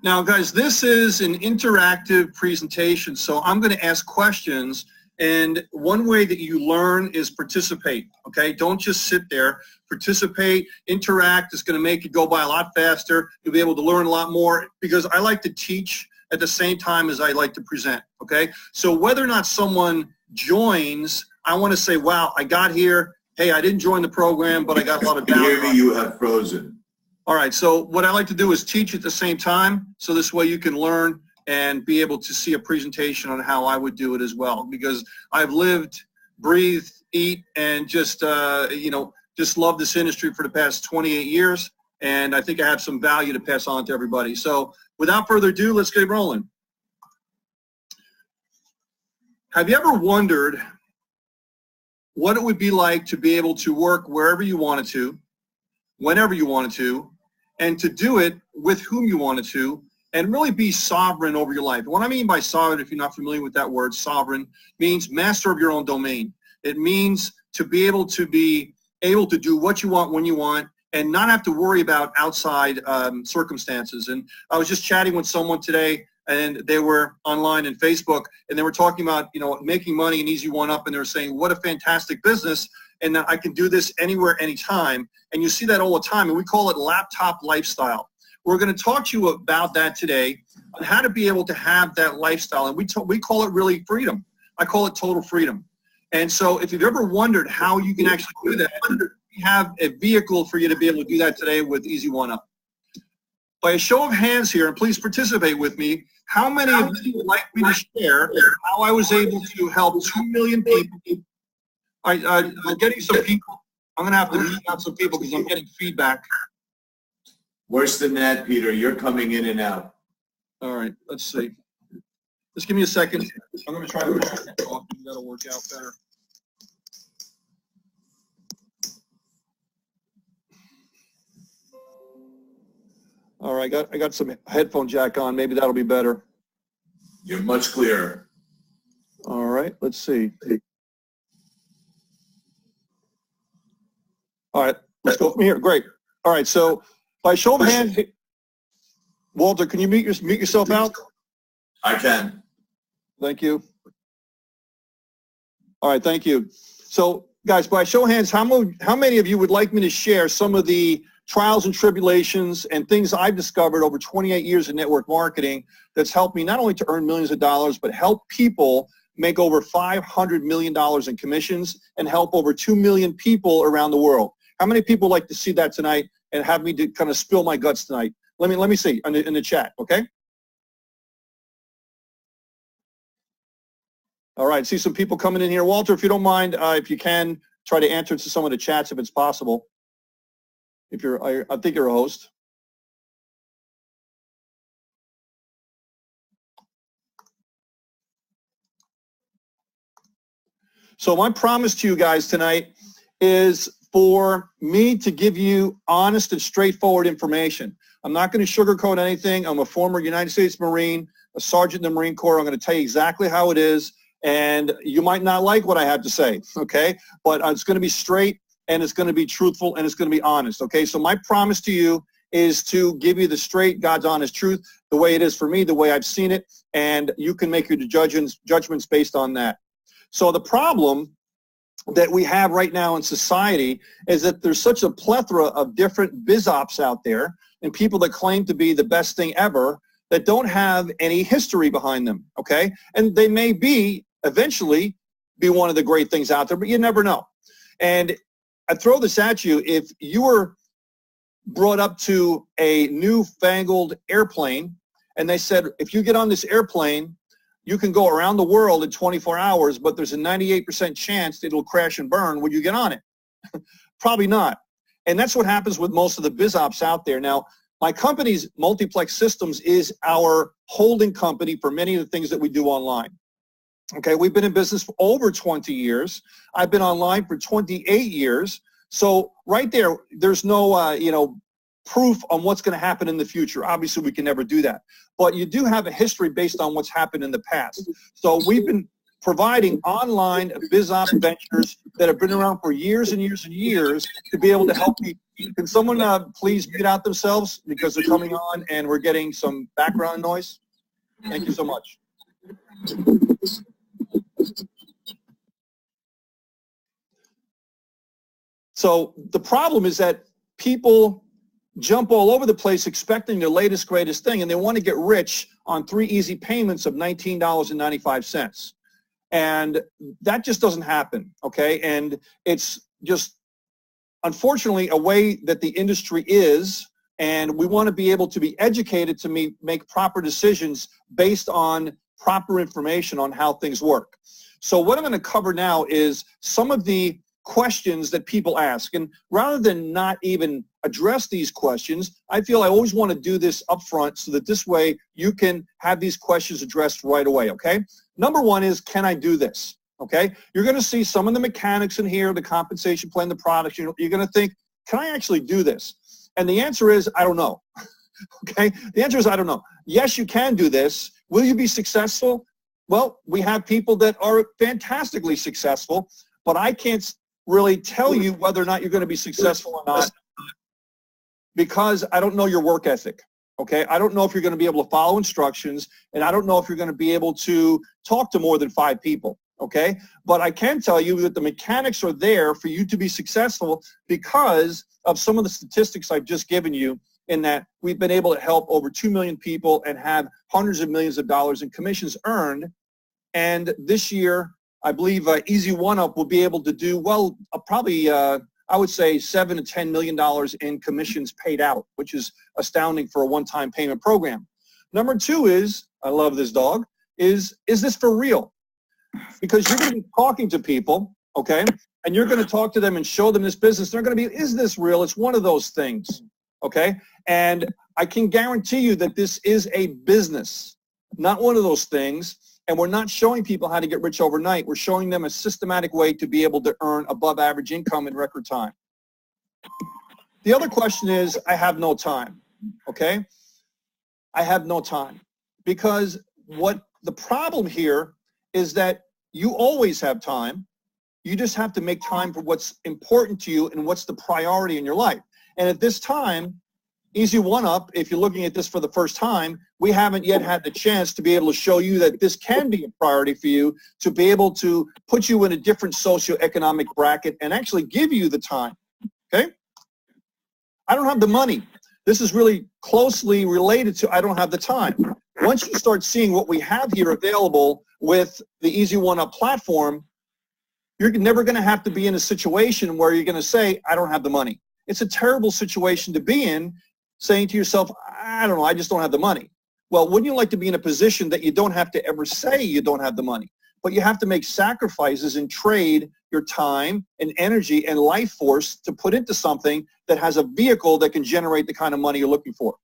Now, guys, this is an interactive presentation, so I'm going to ask questions, and one way that you learn is participate, okay? Don't just sit there. Participate, interact. It's going to make it go by a lot faster. You'll be able to learn a lot more because I like to teach at the same time as I like to present, okay? So whether or not someone joins, I want to say, wow, I got here. Hey, I didn't join the program, but I got a lot of value. Can you hear me? You have frozen. All right, so what I like to do is teach at the same time, so this way you can learn and be able to see a presentation on how I would do it as well, because I've lived, breathed, eat, and just, just love this industry for the past 28 years, and I think I have some value to pass on to everybody. So without further ado, let's get rolling. Have you ever wondered what it would be like to be able to work wherever you wanted to, whenever you wanted to, and to do it with whom you wanted to, and really be sovereign over your life? What I mean by sovereign, if you're not familiar with that word, sovereign means master of your own domain. It means to be able to do what you want when you want and not have to worry about outside circumstances. And I was just chatting with someone today, and they were online in Facebook, and they were talking about, making money in Easy1up, and they were saying, what a fantastic business, and that I can do this anywhere, anytime. And you see that all the time, and we call it laptop lifestyle. We're going to talk to you about that today, on how to be able to have that lifestyle, and we call it really freedom. I call it total freedom. And so if you've ever wondered how you can actually do that, we have a vehicle for you to be able to do that today with Easy1up. By a show of hands here, and please participate with me, how many of you would like me to share how I was able to help 2 million people? I'm getting some people. I'm going to have to mute out some people because I'm getting feedback. Worse than that, Peter. You're coming in and out. All right, let's see. Just give me a second. I'm going to try to talk. That'll work out better. All right, I got some headphone jack on. Maybe that'll be better. You're much clearer. All right, let's see. All right, let's go from here. Great. All right, so by show of hands, Walter, can you mute yourself out? I can. Thank you. All right, thank you. So, guys, by show of hands, how many of you would like me to share some of the trials and tribulations and things I've discovered over 28 years in network marketing that's helped me not only to earn millions of dollars, but help people make over $500 million in commissions and help over 2 million people around the world? How many people like to see that tonight and have me to kind of spill my guts tonight? Let me see in the chat, okay? All right, see some people coming in here. Walter, if you don't mind, if you can, try to answer to some of the chats if it's possible. If you're, I think you're a host. So my promise to you guys tonight is for me to give you honest and straightforward information. I'm not going to sugarcoat anything. I'm a former United States Marine, a sergeant in the Marine Corps. I'm going to tell you exactly how it is, and you might not like what I have to say, okay? But it's going to be straight, and it's going to be truthful, and it's going to be honest, okay? So my promise to you is to give you the straight, God's honest truth, the way it is for me, the way I've seen it, and you can make your judgments based on that. So the problem that we have right now in society is that there's such a plethora of different biz ops out there and people that claim to be the best thing ever that don't have any history behind them, okay? And they may eventually be one of the great things out there, but you never know. And I throw this at you. If you were brought up to a newfangled airplane and they said, if you get on this airplane, you can go around the world in 24 hours, but there's a 98% chance it'll crash and burn, would you get on it? Probably not. And that's what happens with most of the biz ops out there. Now, my company's Multiplex Systems is our holding company for many of the things that we do online. Okay, we've been in business for over 20 years. I've been online for 28 years. So right there, there's no, proof on what's going to happen in the future. Obviously, we can never do that. But you do have a history based on what's happened in the past. So we've been providing online biz op ventures that have been around for years and years and years to be able to help people. Can someone please mute out themselves because they're coming on and we're getting some background noise? Thank you so much. So the problem is that people jump all over the place expecting the latest, greatest thing, and they want to get rich on 3 easy payments of $19.95. And that just doesn't happen, okay? And it's just, unfortunately, a way that the industry is, and we want to be able to be educated to make proper decisions based on proper information on how things work. So what I'm going to cover now is some of the questions that people ask. And rather than not even address these questions, I feel I always want to do this up front so that this way you can have these questions addressed right away, okay? Number one is, can I do this? Okay? You're going to see some of the mechanics in here, the compensation plan, the products. You're going to think, can I actually do this? And the answer is, I don't know. Okay? The answer is, I don't know. Yes, you can do this. Will you be successful? Well, we have people that are fantastically successful, but I can't really tell you whether or not you're going to be successful or not because I don't know your work ethic. Okay, I don't know if you're going to be able to follow instructions, and I don't know if you're going to be able to talk to more than 5 people. Okay, but I can tell you that the mechanics are there for you to be successful because of some of the statistics I've just given you, in that we've been able to help over 2 million people and have hundreds of millions of dollars in commissions earned. And this year, I believe Easy1up will be able to do, well, probably I would say $7 to $10 million in commissions paid out, which is astounding for a one-time payment program. Number 2 is, I love this dog, is this for real? Because you're going to be talking to people, okay, and you're going to talk to them and show them this business. They're going to be, is this real? It's one of those things, okay? And I can guarantee you that this is a business, not one of those things. And we're not showing people how to get rich overnight. We're showing them a systematic way to be able to earn above average income in record time. The other question is, I have no time, okay? I have no time. Because what the problem here is that you always have time. You just have to make time for what's important to you and what's the priority in your life. And at this time, Easy1up, if you're looking at this for the first time, we haven't yet had the chance to be able to show you that this can be a priority for you, to be able to put you in a different socioeconomic bracket and actually give you the time, okay? I don't have the money. This is really closely related to I don't have the time. Once you start seeing what we have here available with the Easy1up platform, you're never going to have to be in a situation where you're going to say, I don't have the money. It's a terrible situation to be in, saying to yourself, I don't know, I just don't have the money. Well, wouldn't you like to be in a position that you don't have to ever say you don't have the money, but you have to make sacrifices and trade your time and energy and life force to put into something that has a vehicle that can generate the kind of money you're looking for?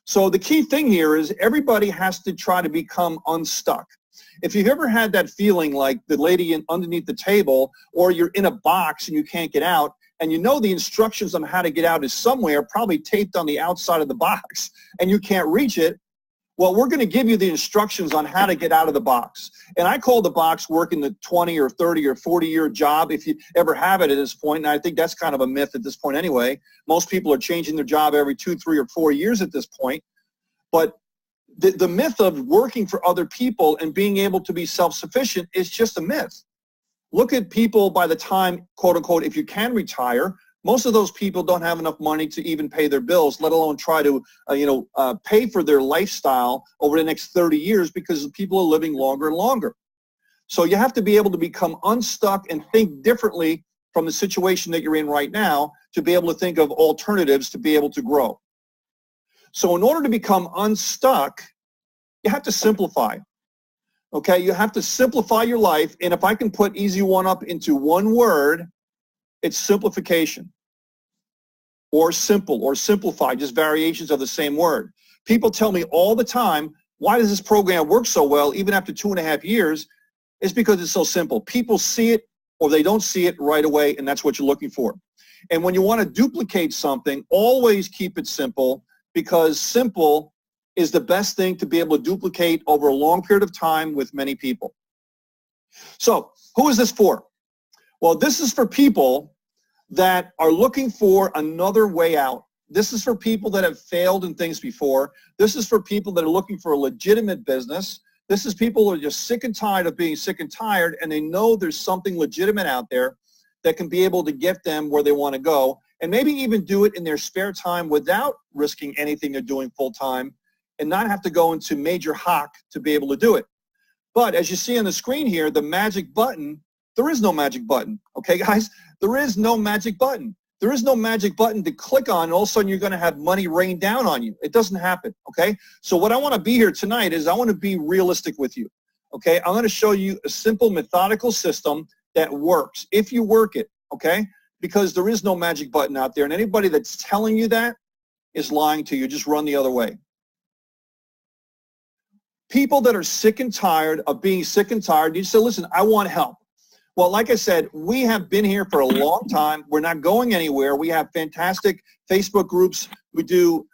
So the key thing here is everybody has to try to become unstuck. If you've ever had that feeling like the lady underneath the table, or you're in a box and you can't get out, and you know the instructions on how to get out is somewhere, probably taped on the outside of the box, and you can't reach it, well, we're going to give you the instructions on how to get out of the box. And I call the box working the 20 or 30 or 40-year job, if you ever have it at this point, and I think that's kind of a myth at this point anyway. Most people are changing their job every 2, 3, or 4 years at this point. But the myth of working for other people and being able to be self-sufficient is just a myth. Look at people by the time, quote unquote, if you can retire, most of those people don't have enough money to even pay their bills, let alone try to, pay for their lifestyle over the next 30 years because people are living longer and longer. So you have to be able to become unstuck and think differently from the situation that you're in right now to be able to think of alternatives to be able to grow. So in order to become unstuck, you have to simplify. Okay, you have to simplify your life, and if I can put Easy1up into one word, it's simplification, or simple, or simplify, just variations of the same word. People tell me all the time, why does this program work so well even after 2.5 years? It's because it's so simple. People see it or they don't see it right away, and that's what you're looking for. And when you want to duplicate something, always keep it simple, because simple is the best thing to be able to duplicate over a long period of time with many people. So who is this for? Well, this is for people that are looking for another way out. This is for people that have failed in things before. This is for people that are looking for a legitimate business. This is people who are just sick and tired of being sick and tired, and they know there's something legitimate out there that can be able to get them where they want to go, and maybe even do it in their spare time without risking anything they're doing full time, and not have to go into major hock to be able to do it. But as you see on the screen here, the magic button, there is no magic button. Okay, guys? There is no magic button. There is no magic button to click on and all of a sudden you're going to have money rain down on you. It doesn't happen, okay? So what I want to be here tonight is I want to be realistic with you, okay? I'm going to show you a simple methodical system that works if you work it, okay? Because there is no magic button out there, and anybody that's telling you that is lying to you. Just run the other way. People that are sick and tired of being sick and tired, you say, listen, I want help. Well, like I said, we have been here for a long time. We're not going anywhere. We have fantastic Facebook groups. We do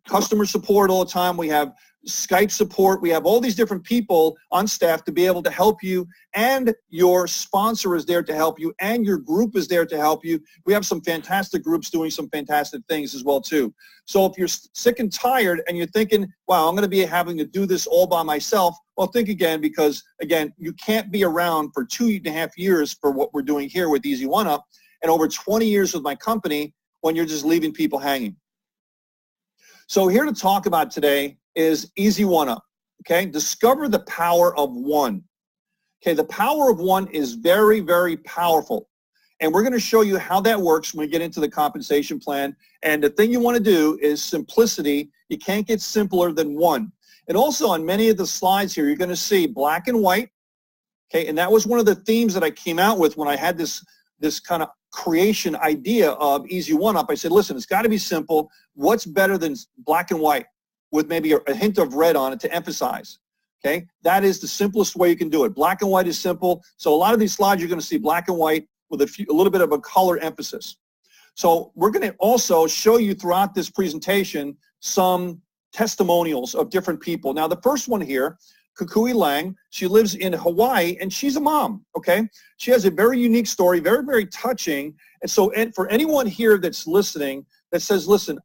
customer support all the time. We have Skype support. We have all these different people on staff to be able to help you, and your sponsor is there to help you, and your group is there to help you. We have some fantastic groups doing some fantastic things as well too. So if you're sick and tired and you're thinking, wow, I'm going to be having to do this all by myself, well, think again, because again, you can't be around for 2.5 years for what we're doing here with Easy1up, and over 20 years with my company when you're just leaving people hanging. So here to talk about today is Easy1up, okay? Discover the power of one. Okay, the power of one is very, very powerful. And we're going to show you how that works when we get into the compensation plan. And the thing you want to do is simplicity. You can't get simpler than one. And also on many of the slides here, you're going to see black and white. Okay, and that was one of the themes that I came out with when I had this kind of creation idea of Easy1up. I said, listen, it's got to be simple. What's better than black and white with maybe a hint of red on it to emphasize? Okay, that is the simplest way you can do it. Black and white is simple. So a lot of these slides, you're going to see black and white with a little bit of a color emphasis. So we're going to also show you throughout this presentation some testimonials of different people. Now, the first one here, Kukui Lang, she lives in Hawaii, and she's a mom, okay? She has a very unique story, very, very touching. And so for anyone here that's listening that says, listen,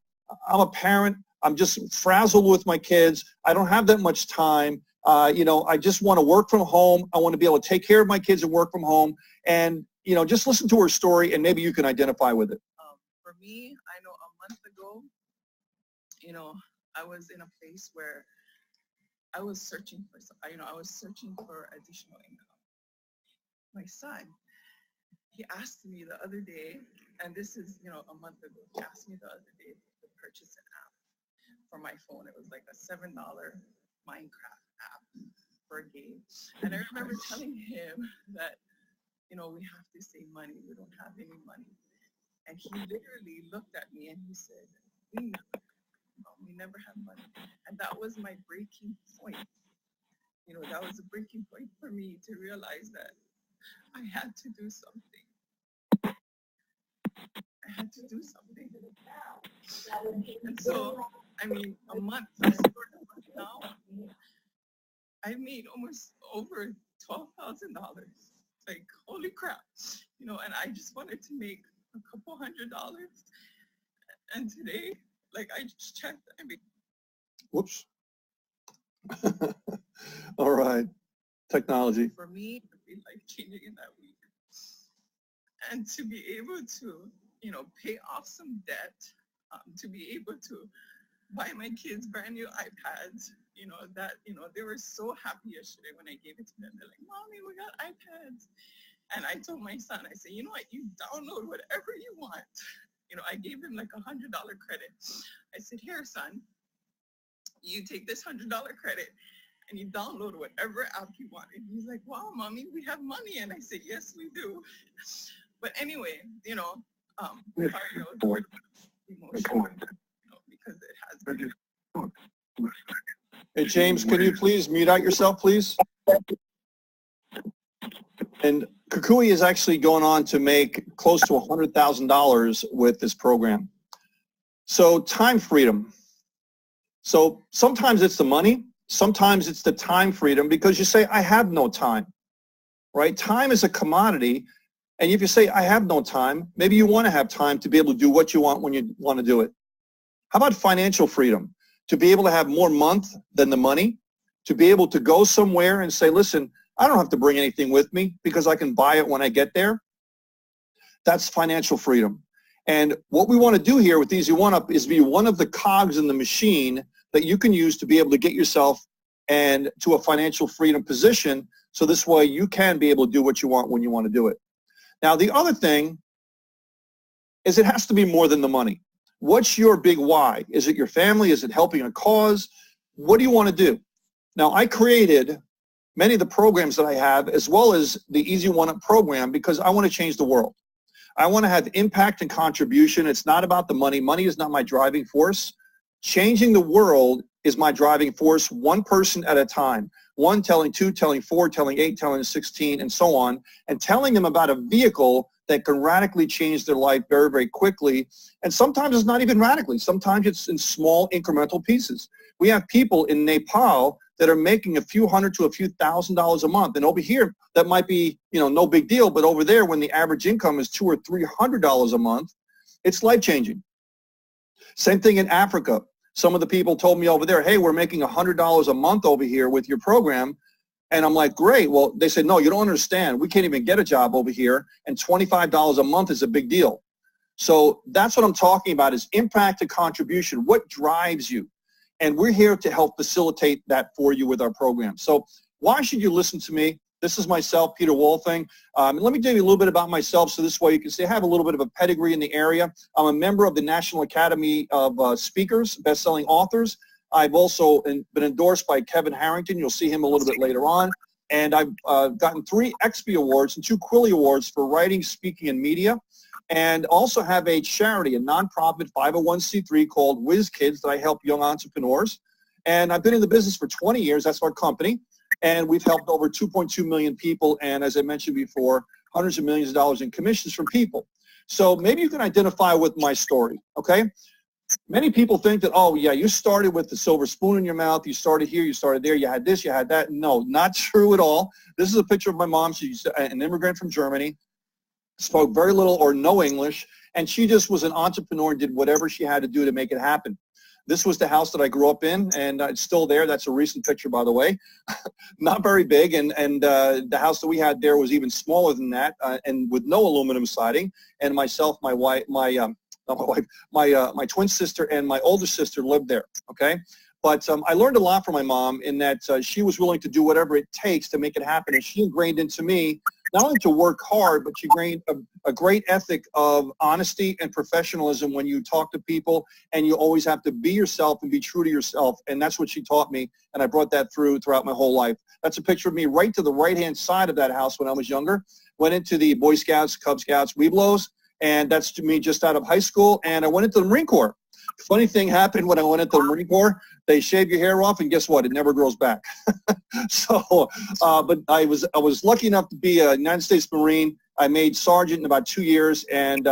I'm a parent, I'm just frazzled with my kids, I don't have that much time, I just want to work from home, I want to be able to take care of my kids and work from home, and, just listen to her story and maybe you can identify with it. For me, I know a month ago, I was in a place where I was searching for, additional income. My son, he asked me the other day, and this is, a month ago, he asked me the other day to purchase an app for my phone. It was like a $7 Minecraft app for a game. And I remember telling him that, we have to save money. We don't have any money. And he literally looked at me and he said, we never have money. And that was my breaking point. That was a breaking point for me to realize that I had to do something. I had to do something. And so, a month now, I made almost over $12,000. Like, holy crap. And I just wanted to make a couple $100. And today, like, I just checked. Whoops. All right. Technology. For me, it would be life-changing in that week. And to be able to, pay off some debt, to be able to buy my kids brand new iPads, they were so happy yesterday when I gave it to them. They're like, Mommy, we got iPads. And I told my son, I said, you know what, you download whatever you want. I gave him like $100 credit. I said, here, son, you take this $100 credit and you download whatever app you want. And he's like, wow, Mommy, we have money. And I said, yes, we do. But anyway, emotional, because it has been. Hey, James, can you please mute out yourself, please? And Kukui is actually going on to make close to $100,000 with this program. So time freedom. So sometimes it's the money, sometimes it's the time freedom, because you say, I have no time. right? Time is a commodity. And if you say, I have no time, maybe you want to have time to be able to do what you want when you want to do it. How about financial freedom? To be able to have more month than the money, to be able to go somewhere and say, listen, I don't have to bring anything with me because I can buy it when I get there. That's financial freedom. And what we want to do here with Easy1up is be one of the cogs in the machine that you can use to be able to get yourself and to a financial freedom position. So this way you can be able to do what you want when you want to do it. Now, the other thing is it has to be more than the money. What's your big why? Is it your family? Is it helping a cause? What do you want to do? Now, I created many of the programs that I have as well as the Easy1up program because I want to change the world. I want to have impact and contribution. It's not about the money. Money is not my driving force. Changing the world is my driving force, one person at a time. One telling two, telling four, telling eight, telling 16, and so on, and telling them about a vehicle that can radically change their life very, very quickly. And sometimes it's not even radically. Sometimes it's in small incremental pieces. We have people in Nepal that are making a few hundred to a few $1,000s a month. And over here, that might be, no big deal. But over there, when the average income is $200 or $300 a month, it's life-changing. Same thing in Africa. Some of the people told me over there, hey, we're making $100 a month over here with your program. And I'm like, great. Well, they said, no, you don't understand. We can't even get a job over here. And $25 a month is a big deal. So that's what I'm talking about is impact and contribution. What drives you? And we're here to help facilitate that for you with our program. So why should you listen to me? This is myself, Peter Wolfing. Let me tell you a little bit about myself so this way you can see I have a little bit of a pedigree in the area. I'm a member of the National Academy of Speakers, best-selling authors. I've also been endorsed by Kevin Harrington. You'll see him a little bit later on. And I've gotten 3 XP Awards and 2 Quilly Awards for writing, speaking, and media. And also have a charity, a nonprofit 501c3 called Whiz Kids that I help young entrepreneurs. And I've been in the business for 20 years. That's our company. And we've helped over 2.2 million people. And as I mentioned before, hundreds of millions of dollars in commissions from people. So maybe you can identify with my story, okay? Many people think that, oh, yeah, you started with the silver spoon in your mouth. You started here, you started there, you had this, you had that. No, not true at all. This is a picture of my mom. She's an immigrant from Germany, spoke very little or no English, and she just was an entrepreneur and did whatever she had to do to make it happen. This was the house that I grew up in, and it's still there. That's a recent picture, by the way. Not very big, and the house that we had there was even smaller than that, and with no aluminum siding. And myself, my wife, my twin sister, and my older sister lived there. Okay, but I learned a lot from my mom in that she was willing to do whatever it takes to make it happen, and she ingrained into me not only to work hard, but she ingrained a great ethic of honesty and professionalism when you talk to people, and you always have to be yourself and be true to yourself, and that's what she taught me, and I brought that throughout my whole life. That's a picture of me right to the right-hand side of that house when I was younger. Went into the Boy Scouts, Cub Scouts, Webelos, and that's to me just out of high school, and I went into the Marine Corps. Funny thing happened when I went into the Marine Corps. They shave your hair off, and guess what? It never grows back. So, but I was lucky enough to be a United States Marine. I made sergeant in about 2 years, and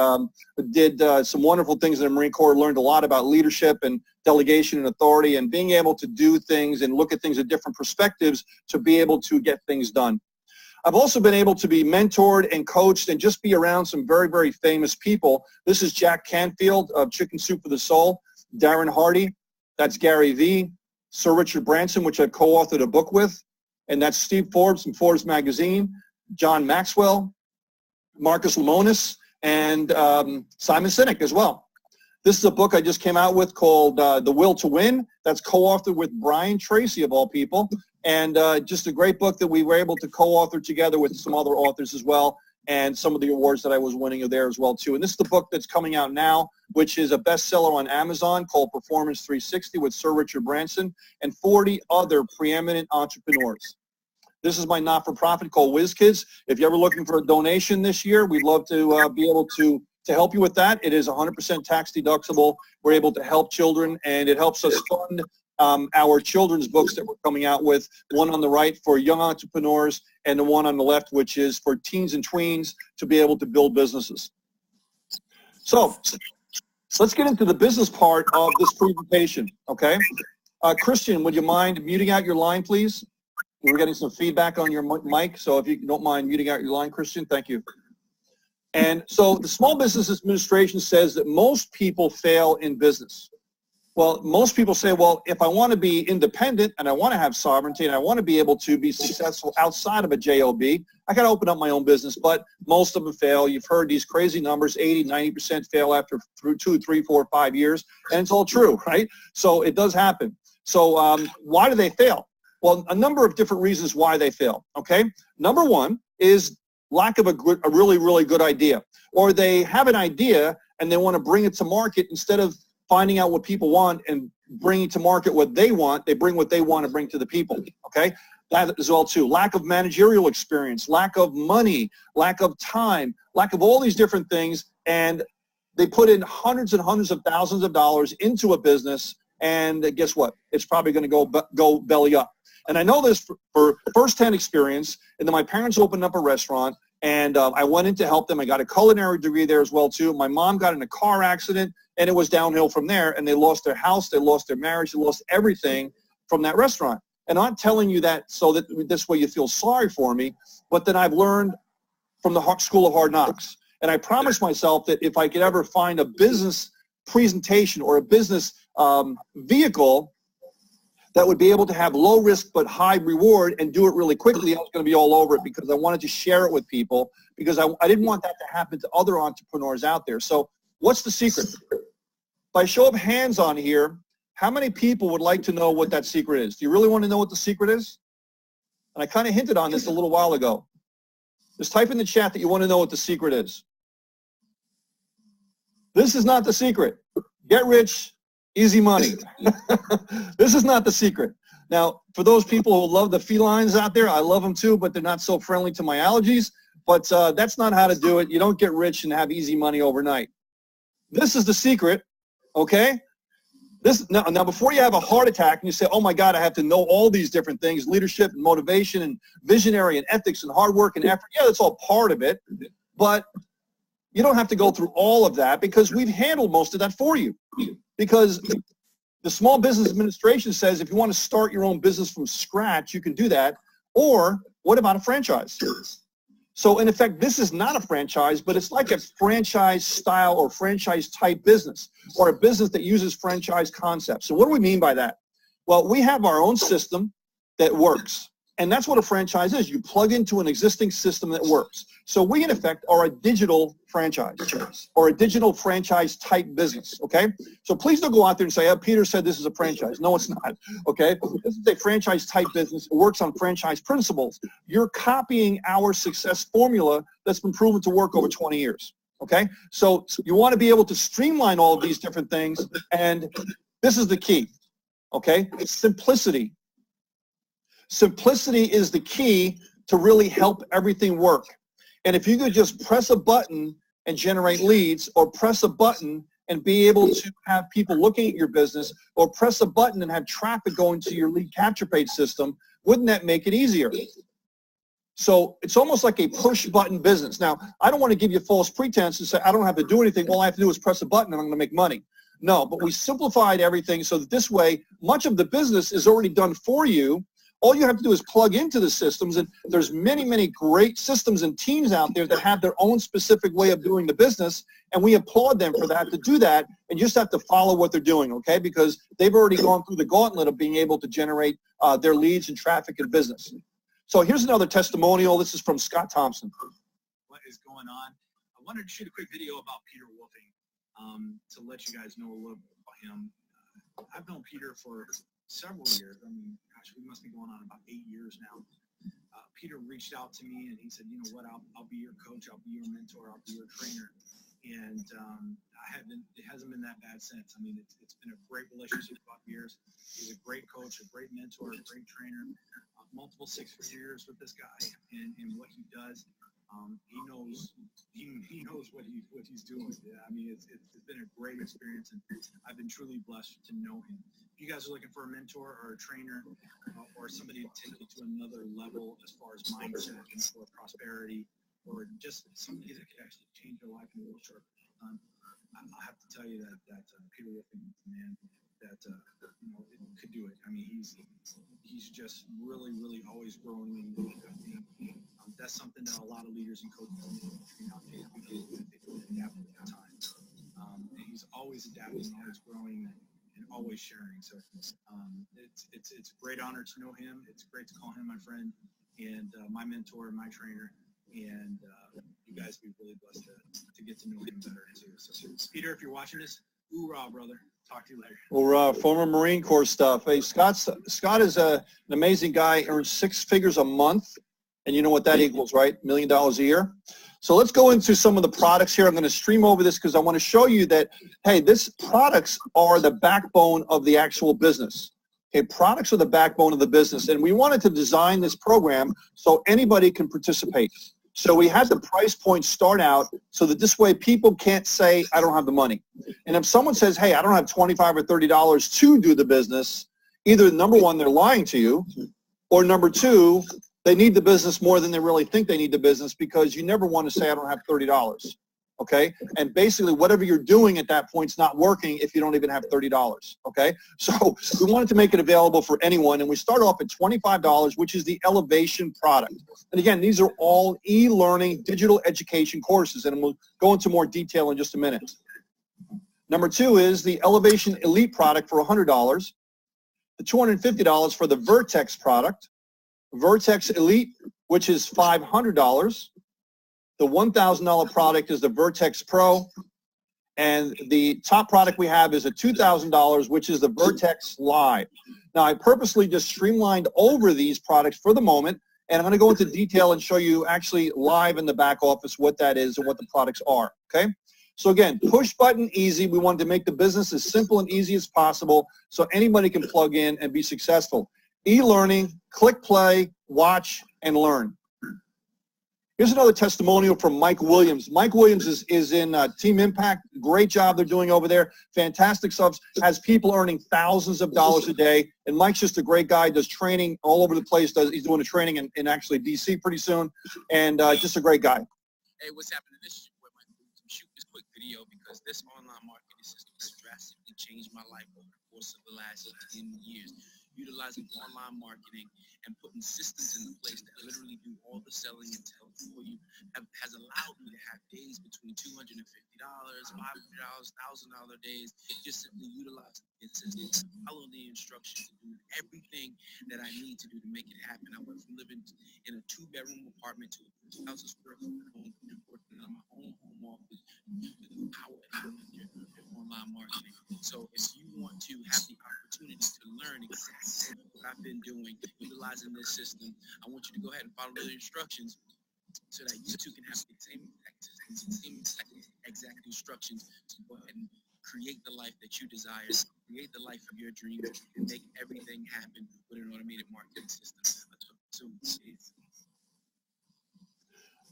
did some wonderful things in the Marine Corps. Learned a lot about leadership and delegation and authority, and being able to do things and look at things at different perspectives to be able to get things done. I've also been able to be mentored and coached and just be around some very, very famous people. This is Jack Canfield of Chicken Soup for the Soul, Darren Hardy, that's Gary Vee, Sir Richard Branson, which I've co-authored a book with, and that's Steve Forbes from Forbes Magazine, John Maxwell, Marcus Lemonis, and Simon Sinek as well. This is a book I just came out with called The Will to Win. That's co-authored with Brian Tracy, of all people. And just a great book that we were able to co-author together with some other authors as well, and some of the awards that I was winning are there as well too. And this is the book that's coming out now, which is a bestseller on Amazon called Performance 360 with Sir Richard Branson and 40 other preeminent entrepreneurs. This is my not-for-profit called Whiz Kids. If you're ever looking for a donation this year, we'd love to be able to help you with that. It is 100% tax deductible. We're able to help children, and it helps us fund our children's books that we're coming out with, one on the right for young entrepreneurs and the one on the left, which is for teens and tweens to be able to build businesses. So let's get into the business part of this presentation, okay? Christian, would you mind muting out your line, please? We're getting some feedback on your mic, so if you don't mind muting out your line, Christian, thank you. And so the Small Business Administration says that most people fail in business. Well, most people say, well, if I want to be independent and I want to have sovereignty and I want to be able to be successful outside of a job, I got to open up my own business. But most of them fail. You've heard these crazy numbers, 80, 90% fail after 2, 3, 4, 5 years. And it's all true, right? So it does happen. So why do they fail? Well, a number of different reasons why they fail, okay? Number one is lack of a really, really good idea. Or they have an idea and they want to bring it to market instead of finding out what people want and bringing to market what they want. They bring what they want to bring to the people, okay? That as well too. Lack of managerial experience, lack of money, lack of time, lack of all these different things, and they put in hundreds and hundreds of thousands of dollars into a business, and guess what? It's probably going to go belly up. And I know this for first-hand experience, and then my parents opened up a restaurant, and I went in to help them. I got a culinary degree there as well too. My mom got in a car accident, and it was downhill from there, and they lost their house, they lost their marriage, they lost everything from that restaurant. And I'm not telling you that so that this way you feel sorry for me, but then I've learned from the School of Hard Knocks. And I promised myself that if I could ever find a business presentation or a business vehicle that would be able to have low risk but high reward and do it really quickly, I was going to be all over it because I wanted to share it with people because I didn't want that to happen to other entrepreneurs out there. So what's the secret? By show of hands on here, how many people would like to know what that secret is? Do you really want to know what the secret is? And I kind of hinted on this a little while ago. Just type in the chat that you want to know what the secret is. This is not the secret. Get rich, easy money. This is not the secret. Now, for those people who love the felines out there, I love them too, but they're not so friendly to my allergies. But that's not how to do it. You don't get rich and have easy money overnight. This is the secret, okay? Now, before you have a heart attack and you say, oh my God, I have to know all these different things, leadership and motivation and visionary and ethics and hard work and effort, yeah, that's all part of it. But you don't have to go through all of that because we've handled most of that for you. Because the Small Business Administration says if you want to start your own business from scratch, you can do that. Or what about a franchise? So in effect, this is not a franchise, but it's like a franchise style or franchise type business or a business that uses franchise concepts. So what do we mean by that? Well, we have our own system that works. And that's what a franchise is. You plug into an existing system that works. So we, in effect, are a digital franchise or a digital franchise type business, okay? So please don't go out there and say, oh, Peter said this is a franchise. No, it's not, okay? This is a franchise type business. It works on franchise principles. You're copying our success formula that's been proven to work over 20 years, okay? So you want to be able to streamline all of these different things, and this is the key, okay? Simplicity. Simplicity is the key to really help everything work. And if you could just press a button and generate leads, or press a button and be able to have people looking at your business, or press a button and have traffic going to your lead capture page system, wouldn't that make it easier? So it's almost like a push button business. Now, I don't want to give you false pretense and say, I don't have to do anything. All I have to do is press a button and I'm going to make money. No, but we simplified everything so that this way, much of the business is already done for you. All you have to do is plug into the systems, and there's many, many great systems and teams out there that have their own specific way of doing the business, and we applaud them for that, to do that, and you just have to follow what they're doing, okay? Because they've already gone through the gauntlet of being able to generate their leads and traffic and business. So here's another testimonial. This is from Scott Thompson. What is going on? I wanted to shoot a quick video about Peter Wolfing to let you guys know a little bit about him. I've known Peter for several years. I mean, gosh, we must be going on about 8 years now. Peter reached out to me and he said, you know what, I'll be your coach, I'll be your mentor, I'll be your trainer. And it hasn't been that bad since. I mean, it's been a great relationship about years. He's a great coach, a great mentor, a great trainer. Multiple 6 years with this guy and what he does. He knows what he's doing. Yeah, I mean, it's been a great experience, and I've been truly blessed to know him. If you guys are looking for a mentor or a trainer or somebody to take you to another level as far as mindset or prosperity, or just somebody that could actually change your life in a real short time, I have to tell you that Peter Wolfing is the man that could do it. I mean, he's just really, really always growing and adapting. That's something that a lot of leaders and coaches nowadays adapt with time. And he's always adapting, always growing, and always sharing. So it's a great honor to know him. It's great to call him my friend and my mentor and my trainer. And you guys be really blessed to get to know him better too. So Peter, if you're watching this, hoorah, brother. Talk to you later. Hoorah, former Marine Corps stuff. Hey, Scott is an amazing guy, earns 6 figures a month. And you know what that equals, right? $1 million a year. So let's go into some of the products here. I'm going to stream over this because I want to show you that, hey, these products are the backbone of the actual business. Okay, products are the backbone of the business. And we wanted to design this program so anybody can participate. So we had the price point start out so that this way people can't say, I don't have the money. And if someone says, hey, I don't have $25 or $30 to do the business, either number one, they're lying to you, or number two, they need the business more than they really think they need the business, because you never want to say, I don't have $30, okay? And basically whatever you're doing at that point is not working if you don't even have $30, okay? So we wanted to make it available for anyone, and we start off at $25, which is the Elevation product. And again, these are all e-learning digital education courses, and we'll go into more detail in just a minute. Number two is the Elevation Elite product for $100, the $250 for the Vertex product, Vertex Elite, which is $500. The $1,000 product is the Vertex Pro. And the top product we have is a $2,000, which is the Vertex Live. Now, I purposely just streamlined over these products for the moment, and I'm going to go into detail and show you actually live in the back office what that is and what the products are, okay? So again, push button easy. We wanted to make the business as simple and easy as possible so anybody can plug in and be successful. E-learning, click play, watch, and learn. Here's another testimonial from Mike Williams. Mike Williams is in Team Impact. Great job they're doing over there. Fantastic subs. Has people earning thousands of dollars a day. And Mike's just a great guy. Does training all over the place. He's doing a training in actually D.C. pretty soon. And just a great guy. Hey, what's happening? This is your boy Mike Williams. I'm shooting this quick video because this online marketing system has drastically changed my life over the course of the last 10 years. Utilizing online marketing and putting systems in place that literally do all the selling and telling for you has allowed me to have days between $250, $500, $1,000 days, just simply utilizing the system, follow the instructions, and do everything that I need to do to make it happen. I went from living in a 2-bedroom apartment to a 1,000 square foot home, working on my own home office, power online marketing. So if you want to have the opportunity to learn exactly what I've been doing, utilizing this system, I want you to go ahead and follow the instructions so that you too can have the same exact instructions to go ahead and create the life that you desire, create the life of your dreams, and make everything happen with an automated marketing system.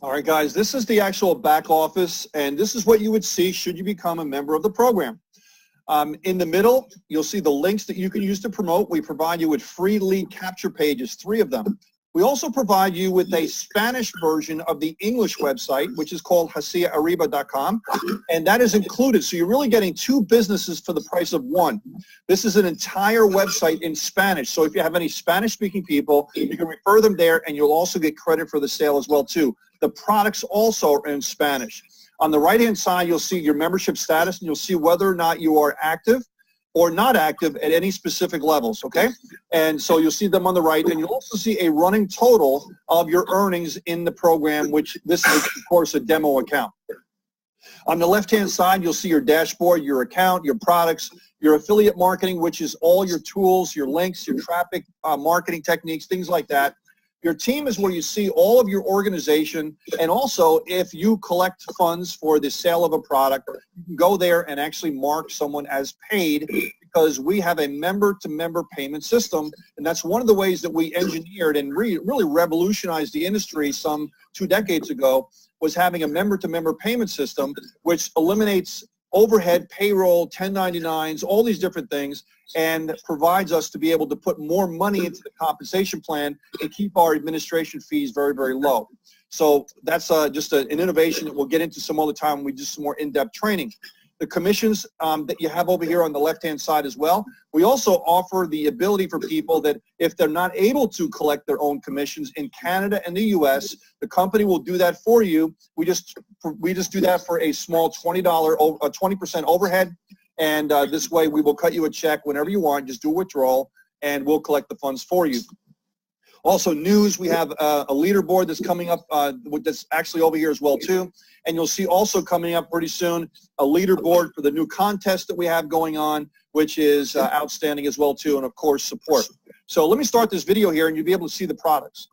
All right, guys, this is the actual back office, and this is what you would see should you become a member of the program. In the middle, you'll see the links that you can use to promote. We provide you with free lead capture pages, 3 of them. We also provide you with a Spanish version of the English website, which is called haciaarriba.com, and that is included. So you're really getting 2 businesses for the price of 1. This is an entire website in Spanish. So if you have any Spanish-speaking people, you can refer them there, and you'll also get credit for the sale as well, too. The products also are in Spanish. On the right-hand side, you'll see your membership status, and you'll see whether or not you are active or not active at any specific levels, okay? And so you'll see them on the right, and you'll also see a running total of your earnings in the program, which this is, of course, a demo account. On the left-hand side, you'll see your dashboard, your account, your products, your affiliate marketing, which is all your tools, your links, your traffic marketing techniques, things like that. Your team is where you see all of your organization, and also if you collect funds for the sale of a product, you can go there and actually mark someone as paid, because we have a member-to-member payment system, and that's one of the ways that we engineered and really revolutionized the industry some 2 decades ago, was having a member-to-member payment system, which eliminates overhead, payroll, 1099s, all these different things, and provides us to be able to put more money into the compensation plan and keep our administration fees very, very low. So that's just an innovation that we'll get into some other time when we do some more in-depth training. the commissions that you have over here on the left-hand side as well. We also offer the ability for people that if they're not able to collect their own commissions in Canada and the U.S., the company will do that for you. We just do that for a small $20% overhead, and this way we will cut you a check whenever you want. Just do a withdrawal, and we'll collect the funds for you. Also news, we have a leaderboard that's coming up that's actually over here as well too. And you'll see also coming up pretty soon a leaderboard for the new contest that we have going on, which is outstanding as well too, and of course support. So let me start this video here and you'll be able to see the products.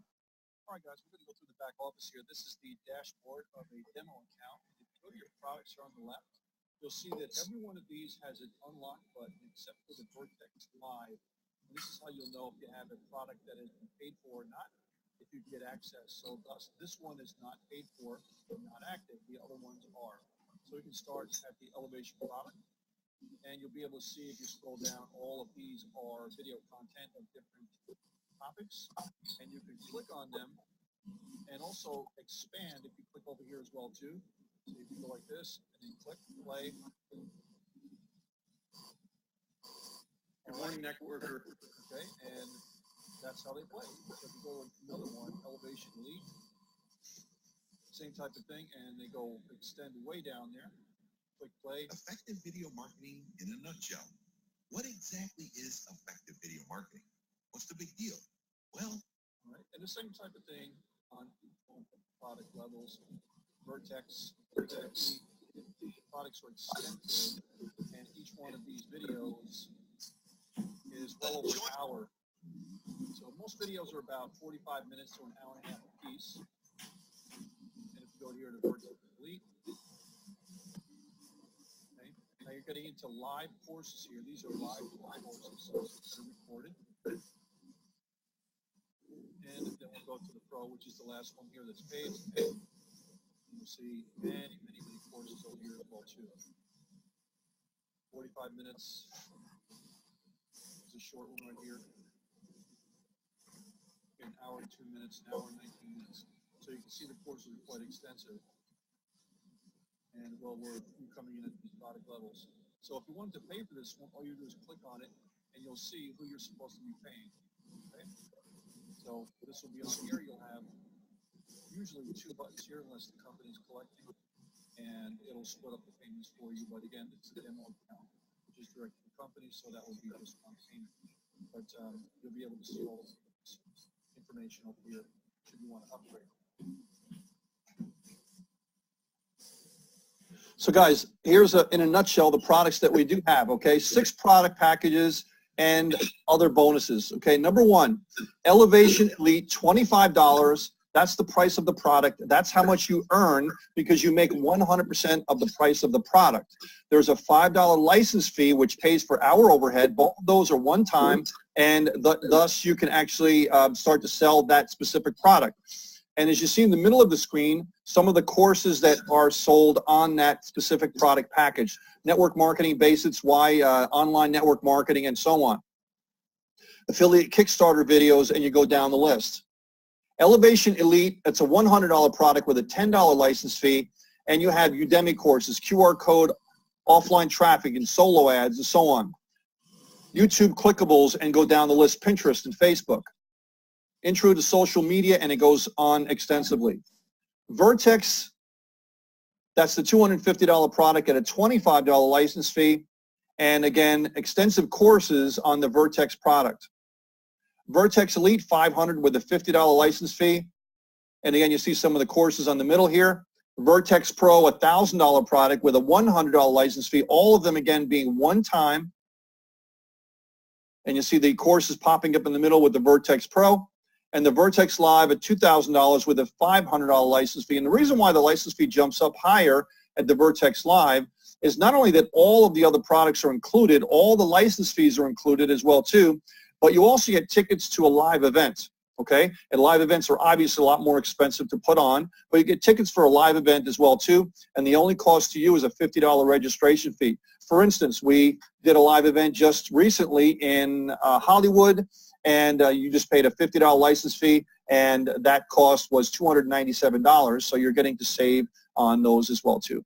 All right guys, we're going to go through the back office here. This is the dashboard of a demo account. If you go to your products here on the left, you'll see that every one of these has an unlock button except for the Vertex Live. And this is how you'll know if you have a product that has been paid for or not, if you get access. So thus, this one is not paid for or not active. The other ones are. So you can start at the Elevation product, and you'll be able to see if you scroll down, all of these are video content of different topics, and you can click on them and also expand if you click over here as well too. So if you go like this and then click play. Good morning, networker. Okay, and that's how they play. So if you go to another one, Elevation Elite, same type of thing, and they go extend way down there. Click play. Effective video marketing in a nutshell. What exactly is effective video marketing? What's the big deal? Well, all right, and the same type of thing on product levels. Vertex, products are extensive, and each one of these videos is well over an hour. So most videos are about 45 minutes to an hour and a half a piece. And if you go here to Vertex Elite, okay, now you're getting into live courses here. These are live courses, so they're recorded. And then we'll go to the Pro, which is the last one here that's paid. You'll see many courses over here as well too. 45 minutes. There's a short one right here. An hour and 2 minutes, an hour and 19 minutes. So you can see the courses are quite extensive. And well, we're coming in at these product levels. So if you wanted to pay for this one, all you do is click on it and you'll see who you're supposed to be paying. Okay? So this will be on here. You'll have usually 2 buttons here unless the company is collecting, and it'll split up the payments for you. But again, it's a demo account, which is direct to the company, so that will be just one payment. But you'll be able to see all of this information over here should you want to upgrade. So guys, here's in a nutshell the products that we do have, okay? 6 product packages and other bonuses, okay? Number 1, Elevation Elite, $25. That's the price of the product. That's how much you earn because you make 100% of the price of the product. There's a $5 license fee which pays for our overhead. Both of those are one time, and thus you can actually start to sell that specific product. And as you see in the middle of the screen, some of the courses that are sold on that specific product package. Network marketing basics, why online network marketing, and so on. Affiliate Kickstarter videos, and you go down the list. Elevation Elite, that's a $100 product with a $10 license fee, and you have Udemy courses, QR code, offline traffic, and solo ads, and so on. YouTube clickables, and go down the list, Pinterest and Facebook. Intro to social media, and it goes on extensively. Vertex, that's the $250 product at a $25 license fee, and again, extensive courses on the Vertex product. Vertex Elite, $500 with a $50 license fee. And again, you see some of the courses on the middle here. Vertex Pro, a $1,000 product with a $100 license fee, all of them again being one time. And you see the courses popping up in the middle with the Vertex Pro. And the Vertex Live at $2,000 with a $500 license fee. And the reason why the license fee jumps up higher at the Vertex Live is not only that all of the other products are included, all the license fees are included as well too, but you also get tickets to a live event, okay? And live events are obviously a lot more expensive to put on, but you get tickets for a live event as well too, and the only cost to you is a $50 registration fee. For instance, we did a live event just recently in Hollywood, and you just paid a $50 license fee, and that cost was $297, so you're getting to save on those as well too.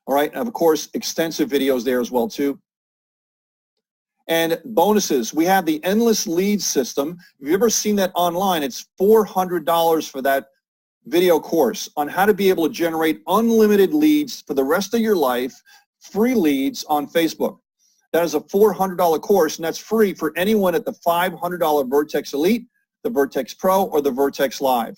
All right, and of course, extensive videos there as well too. And bonuses, we have the endless lead system. If you've ever seen that online, it's $400 for that video course on how to be able to generate unlimited leads for the rest of your life, free leads on Facebook. That is a $400 course, and that's free for anyone at the $500 Vertex Elite, the Vertex Pro, or the Vertex Live.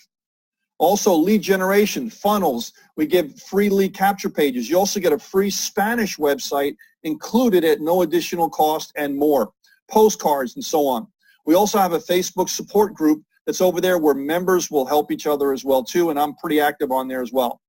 Also, lead generation, funnels. We give free lead capture pages. You also get a free Spanish website included at no additional cost and more. Postcards and so on. We also have a Facebook support group that's over there where members will help each other as well too, and I'm pretty active on there as well.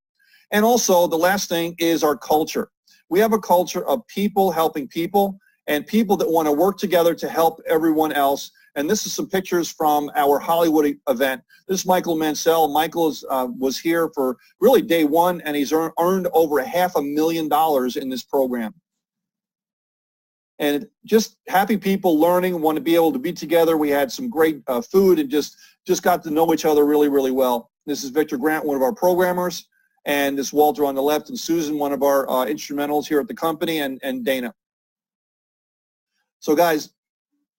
And also, the last thing is our culture. We have a culture of people helping people and people that want to work together to help everyone else. And this is some pictures from our Hollywood event. This is Michael Mansell. Michael was here for really day one, and he's earned over $500,000 in this program. And just happy people learning, want to be able to be together. We had some great food and just got to know each other really, really well. This is Victor Grant, one of our programmers, and this Walter on the left, and Susan, one of our instrumentals here at the company, and Dana. So guys,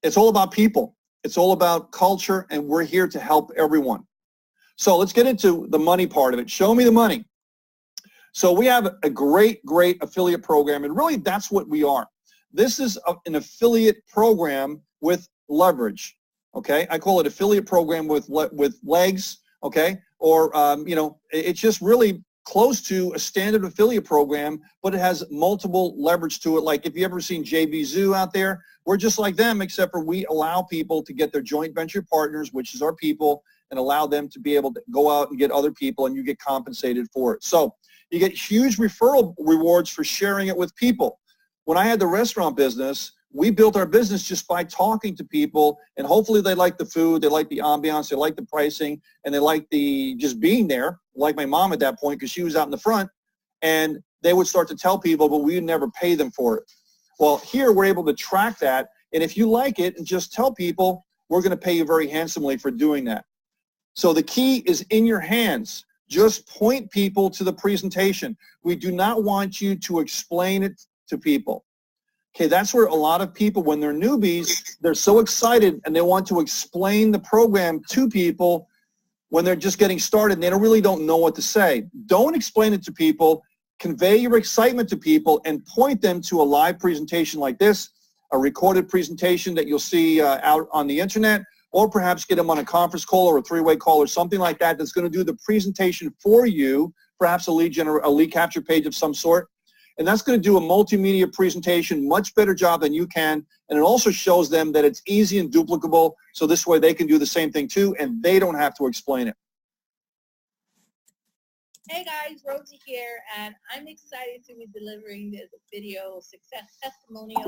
it's all about people. It's all about culture, and we're here to help everyone. So let's get into the money part of it. Show me the money. So we have a great, great affiliate program, and really that's what we are. This is an affiliate program with leverage, okay? I call it affiliate program with legs, okay? Or, you know, it's just really close to a standard affiliate program, but it has multiple leverage to it. Like if you ever seen JV Zoo out there, we're just like them, except for we allow people to get their joint venture partners, which is our people, and allow them to be able to go out and get other people, and you get compensated for it. So you get huge referral rewards for sharing it with people. When I had the restaurant business, we built our business just by talking to people, and hopefully they like the food, they like the ambiance, they like the pricing, and they like the just being there, like my mom at that point, because she was out in the front, and they would start to tell people, but we would never pay them for it. Well, here we're able to track that, and if you like it and just tell people, we're going to pay you very handsomely for doing that. So the key is in your hands. Just point people to the presentation. We do not want you to explain it to people. Okay, that's where a lot of people, when they're newbies, they're so excited and they want to explain the program to people when they're just getting started and they really don't know what to say. Don't explain it to people. Convey your excitement to people and point them to a live presentation like this, a recorded presentation that you'll see out on the internet, or perhaps get them on a conference call or a three-way call or something like that that's going to do the presentation for you, perhaps a lead capture page of some sort. And that's going to do a multimedia presentation, much better job than you can. And it also shows them that it's easy and duplicable, so this way they can do the same thing too, and they don't have to explain it. Hey guys, Rosie here, and I'm excited to be delivering this video success testimonial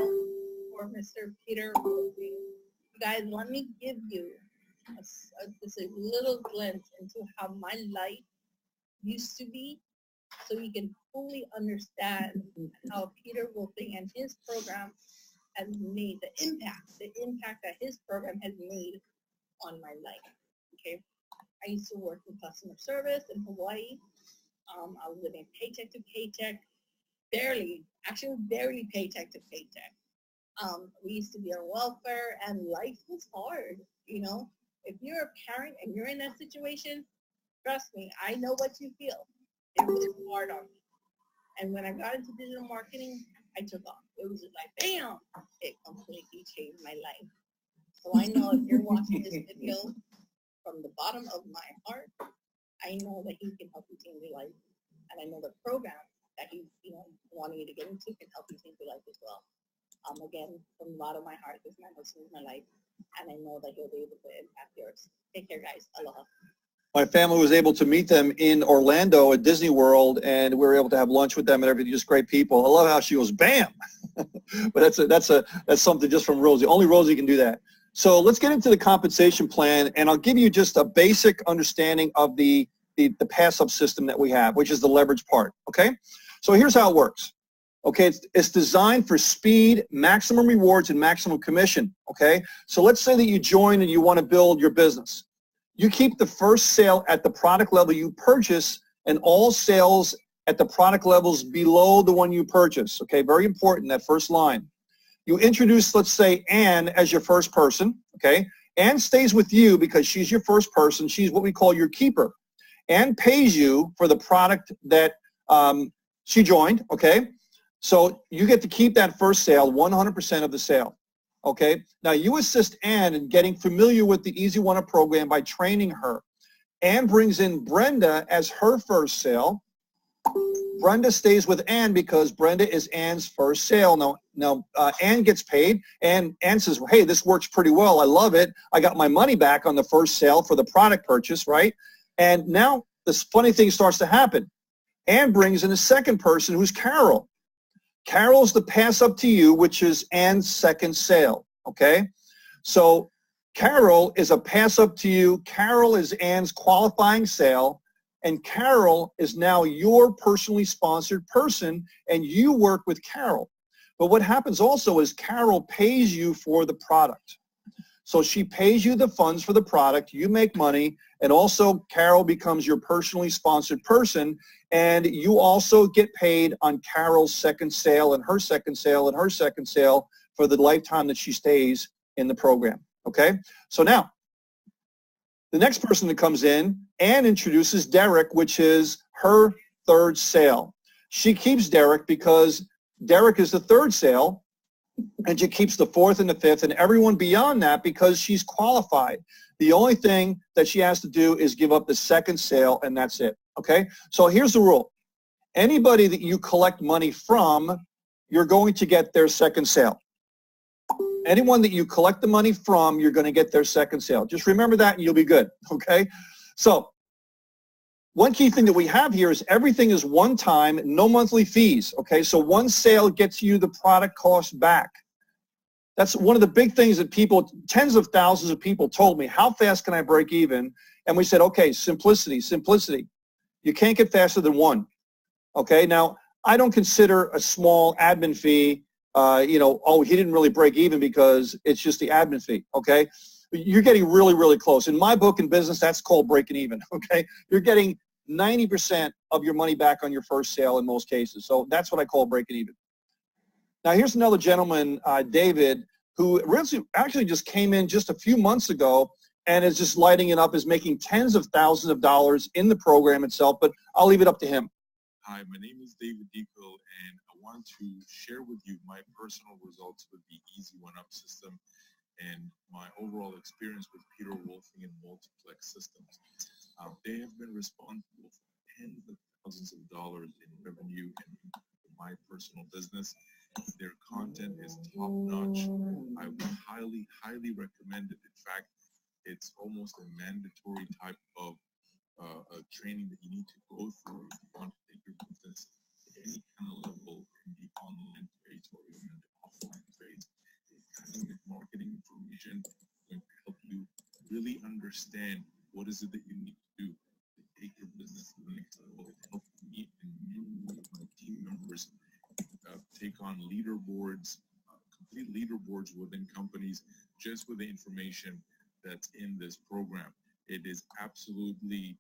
for Mr. Peter Rosie. You guys, let me give you just a little glimpse into how my life used to be, so you can fully understand how Peter Wolfing and his program has made the impact that his program has made on my life. Okay, I used to work in customer service in Hawaii. I was living paycheck to paycheck, barely paycheck to paycheck. We used to be on welfare, and life was hard. You know, if you're a parent and you're in that situation, trust me, I know what you feel. It was hard on me. And when I got into digital marketing, I took off. It was just like, bam, it completely changed my life. So I know if you're watching this video from the bottom of my heart, I know that he can help you change your life. And I know the program that he's, wanting you to get into can help you change your life as well. Again, from the bottom of my heart, this man has changed my life. And I know that he'll be able to impact yours. Take care, guys. Aloha. My family was able to meet them in Orlando at Disney World, and we were able to have lunch with them and everything. Just great people. I love how she goes, bam. But that's something just from Rosie. Only Rosie can do that. So let's get into the compensation plan, and I'll give you just a basic understanding of the pass-up system that we have, which is the leverage part. Okay. So here's how it works. Okay, it's designed for speed, maximum rewards, and maximum commission. Okay. So let's say that you join and you want to build your business. You keep the first sale at the product level you purchase, and all sales at the product levels below the one you purchase. Okay, very important, that first line. You introduce, let's say, Ann as your first person. Okay, Ann stays with you because she's your first person. She's what we call your keeper. Ann pays you for the product that she joined. Okay, so you get to keep that first sale, 100% of the sale. Okay, now you assist Ann in getting familiar with the Easy1up program by training her. Ann brings in Brenda as her first sale. Brenda stays with Ann because Brenda is Ann's first sale. Now, Ann gets paid, and Ann says, well, hey, this works pretty well. I love it. I got my money back on the first sale for the product purchase, right? And now this funny thing starts to happen. Ann brings in a second person who's Carol. Carol's the pass up to you, which is Ann's second sale, okay? So Carol is a pass up to you. Carol is Ann's qualifying sale, and Carol is now your personally sponsored person, and you work with Carol. But what happens also is Carol pays you for the product. So she pays you the funds for the product, you make money, and also Carol becomes your personally sponsored person, and you also get paid on Carol's second sale and her second sale and her second sale for the lifetime that she stays in the program, okay? So now, the next person that comes in, Ann introduces Derek, which is her third sale. She keeps Derek because Derek is the third sale, and she keeps the fourth and the fifth and everyone beyond that because she's qualified. The only thing that she has to do is give up the second sale, and that's it, okay? So here's the rule. Anybody that you collect money from, you're going to get their second sale. Anyone that you collect the money from, you're going to get their second sale. Just remember that and you'll be good, okay? So one key thing that we have here is everything is one time, no monthly fees, okay? So one sale gets you the product cost back. That's one of the big things that people, tens of thousands of people told me, how fast can I break even? And we said, okay, simplicity, simplicity. You can't get faster than one, okay? Now, I don't consider a small admin fee, oh, he didn't really break even because it's just the admin fee, okay? You're getting really, really close. In my book in business, that's called breaking even, okay? You're getting 90% of your money back on your first sale in most cases. So that's what I call breaking even. Now, here's another gentleman, David, who actually just came in just a few months ago and is just lighting it up, is making tens of thousands of dollars in the program itself, but I'll leave it up to him. Hi, my name is David Deco, and I want to share with you my personal results with the Easy1up system and my overall experience with Peter Wolfing and multiplex systems. They have been responsible for tens of thousands of dollars in revenue in my personal business. Their content is top-notch. I would highly, highly recommend it. In fact, it's almost a mandatory type of training that you need to go through if you want to take your business to any kind of level in the online space or even in the offline space. Having marketing information going to help you really understand what is it that you need to do to take your business to the next level. It helped me and many of my team members take on leaderboards, complete leaderboards within companies just with the information that's in this program. It is absolutely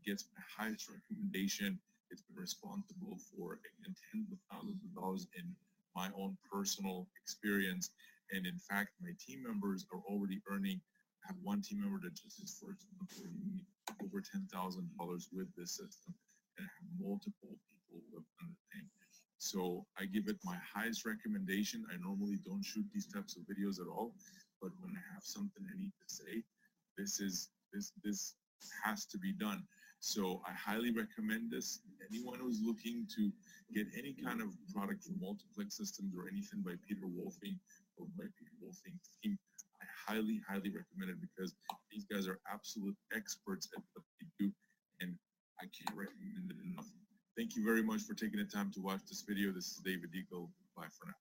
gets the highest recommendation. It's been responsible for, again, tens of thousands of dollars in my own personal experience. And in fact, my team members are already earning. I have one team member that just is first earning over $10,000 with this system, and I have multiple people who have done the same. So I give it my highest recommendation. I normally don't shoot these types of videos at all, but when I have something I need to say, this has to be done. So I highly recommend this. Anyone who's looking to get any kind of product from multiplex systems or anything by Peter Wolfing or by Peter Wolfing's team, I highly, highly recommend it because these guys are absolute experts at what they do, and I can't recommend it enough. Thank you very much for taking the time to watch this video. This is David Deco. Bye for now.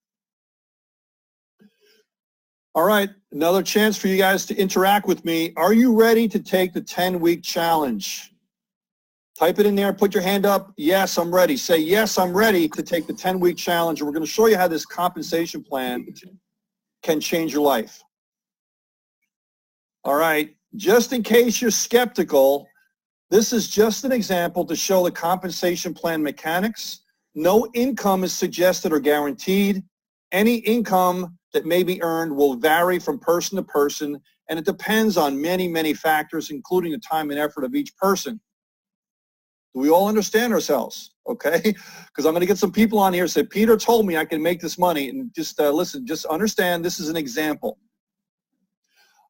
All right, another chance for you guys to interact with me. Are you ready to take the 10-week challenge? Type it in there, put your hand up. Yes, I'm ready. Say, yes, I'm ready to take the 10-week challenge. And we're going to show you how this compensation plan can change your life. All right, just in case you're skeptical, This is just an example to show the compensation plan mechanics. No income is suggested or guaranteed. Any income that may be earned will vary from person to person, and it depends on many, many factors, including the time and effort of each person. Do we all understand ourselves? Okay? Because I'm going to get some people on here who say, Peter told me I can make this money. And just listen, just understand this is an example.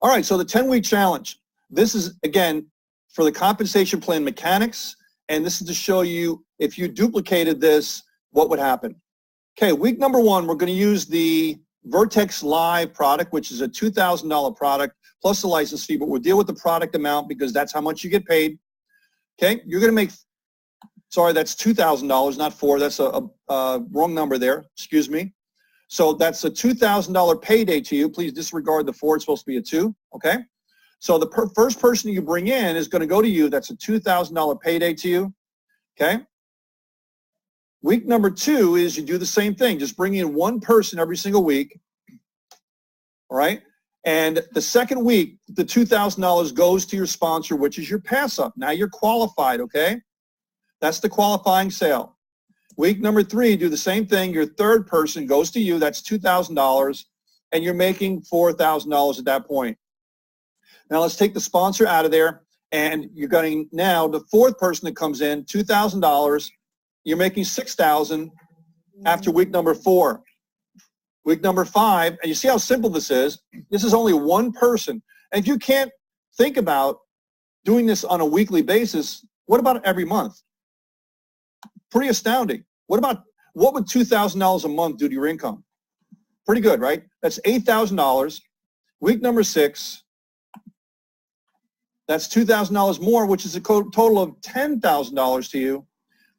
All right, so the 10-week challenge. This is, again, for the compensation plan mechanics, and this is to show you if you duplicated this, what would happen. Okay, week number 1, we're going to use the Vertex Live product, which is a $2,000 product plus the license fee, but we'll deal with the product amount because that's how much you get paid. Okay, you're going to make, sorry, that's $2,000, not $4,000. That's a wrong number there. Excuse me. So that's a $2,000 payday to you. Please disregard the 4. It's supposed to be a 2. Okay. So the first person you bring in is going to go to you. That's a $2,000 payday to you. Okay. Week number 2 is you do the same thing. Just bring in one person every single week. All right. And the second week, the $2,000 goes to your sponsor, which is your pass up. Now you're qualified. Okay. That's the qualifying sale. Week number 3, do the same thing. Your third person goes to you. That's $2,000, and you're making $4,000 at that point. Now let's take the sponsor out of there, and you're getting now the fourth person that comes in, $2,000. You're making $6,000 after week number 4. Week number 5, and you see how simple this is. This is only one person. And if you can't think about doing this on a weekly basis, what about every month? Pretty astounding. What would $2,000 a month do to your income? Pretty good, right? That's $8,000. Week number 6, that's $2,000 more, which is a total of $10,000 to you.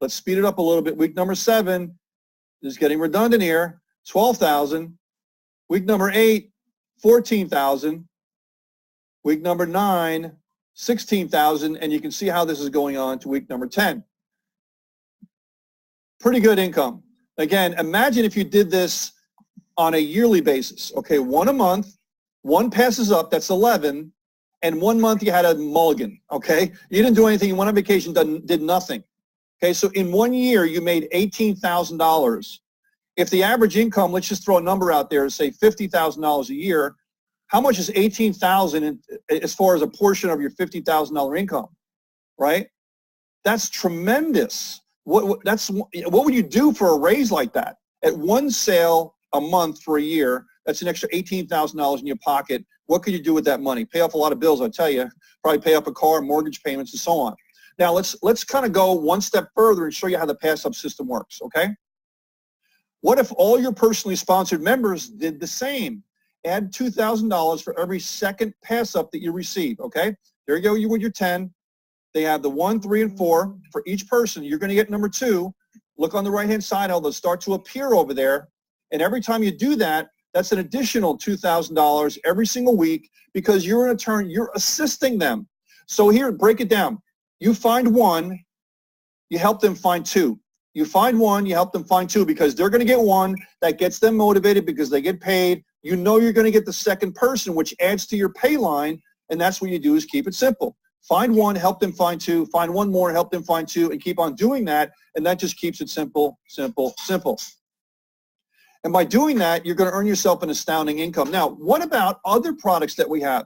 Let's speed it up a little bit. Week number 7 is getting redundant here. $12,000. Week number 8, $14,000. Week number 9, $16,000, and you can see how this is going on to week number 10. Pretty good income. Again, imagine if you did this on a yearly basis. Okay, 1 a month, 1 passes up, that's 11, and 1 month you had a mulligan, okay? You didn't do anything, you went on vacation, did nothing. Okay, so in 1 year you made $18,000. If the average income, let's just throw a number out there, say $50,000 a year, how much is $18,000 as far as a portion of your $50,000 income, right? That's tremendous. What would you do for a raise like that? At 1 sale a month for a year, that's an extra $18,000 in your pocket. What could you do with that money? Pay off a lot of bills, I tell you. Probably pay up a car, mortgage payments, and so on. Now let's kind of go one step further and show you how the pass-up system works, okay? What if all your personally sponsored members did the same? Add $2,000 for every second pass-up that you receive, okay? There you go, you with your 10. They have the 1, 3, and 4 for each person. You're going to get number 2. Look on the right-hand side how they'll start to appear over there. And every time you do that, that's an additional $2,000 every single week because you're in turn, you're assisting them. So here, break it down. You find 1, you help them find 2. You find 1, you help them find 2 because they're going to get 1 that gets them motivated because they get paid. You know you're going to get the second person, which adds to your pay line, and that's what you do is keep it simple. Find 1, help them find 2, find 1 more, help them find 2, and keep on doing that, and that just keeps it simple, simple, simple. And by doing that, you're going to earn yourself an astounding income. Now, what about other products that we have?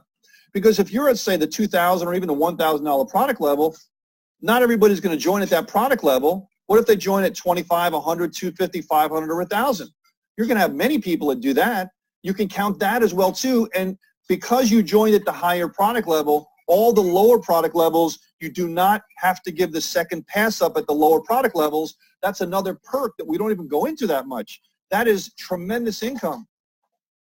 Because if you're at, say, the $2,000 or even the $1,000 product level, not everybody's going to join at that product level. What if they join at 25, 100, 250, 500, or 1,000? You're going to have many people that do that. You can count that as well, too. And because you joined at the higher product level, all the lower product levels, you do not have to give the second pass up at the lower product levels. That's another perk that we don't even go into that much. That is tremendous income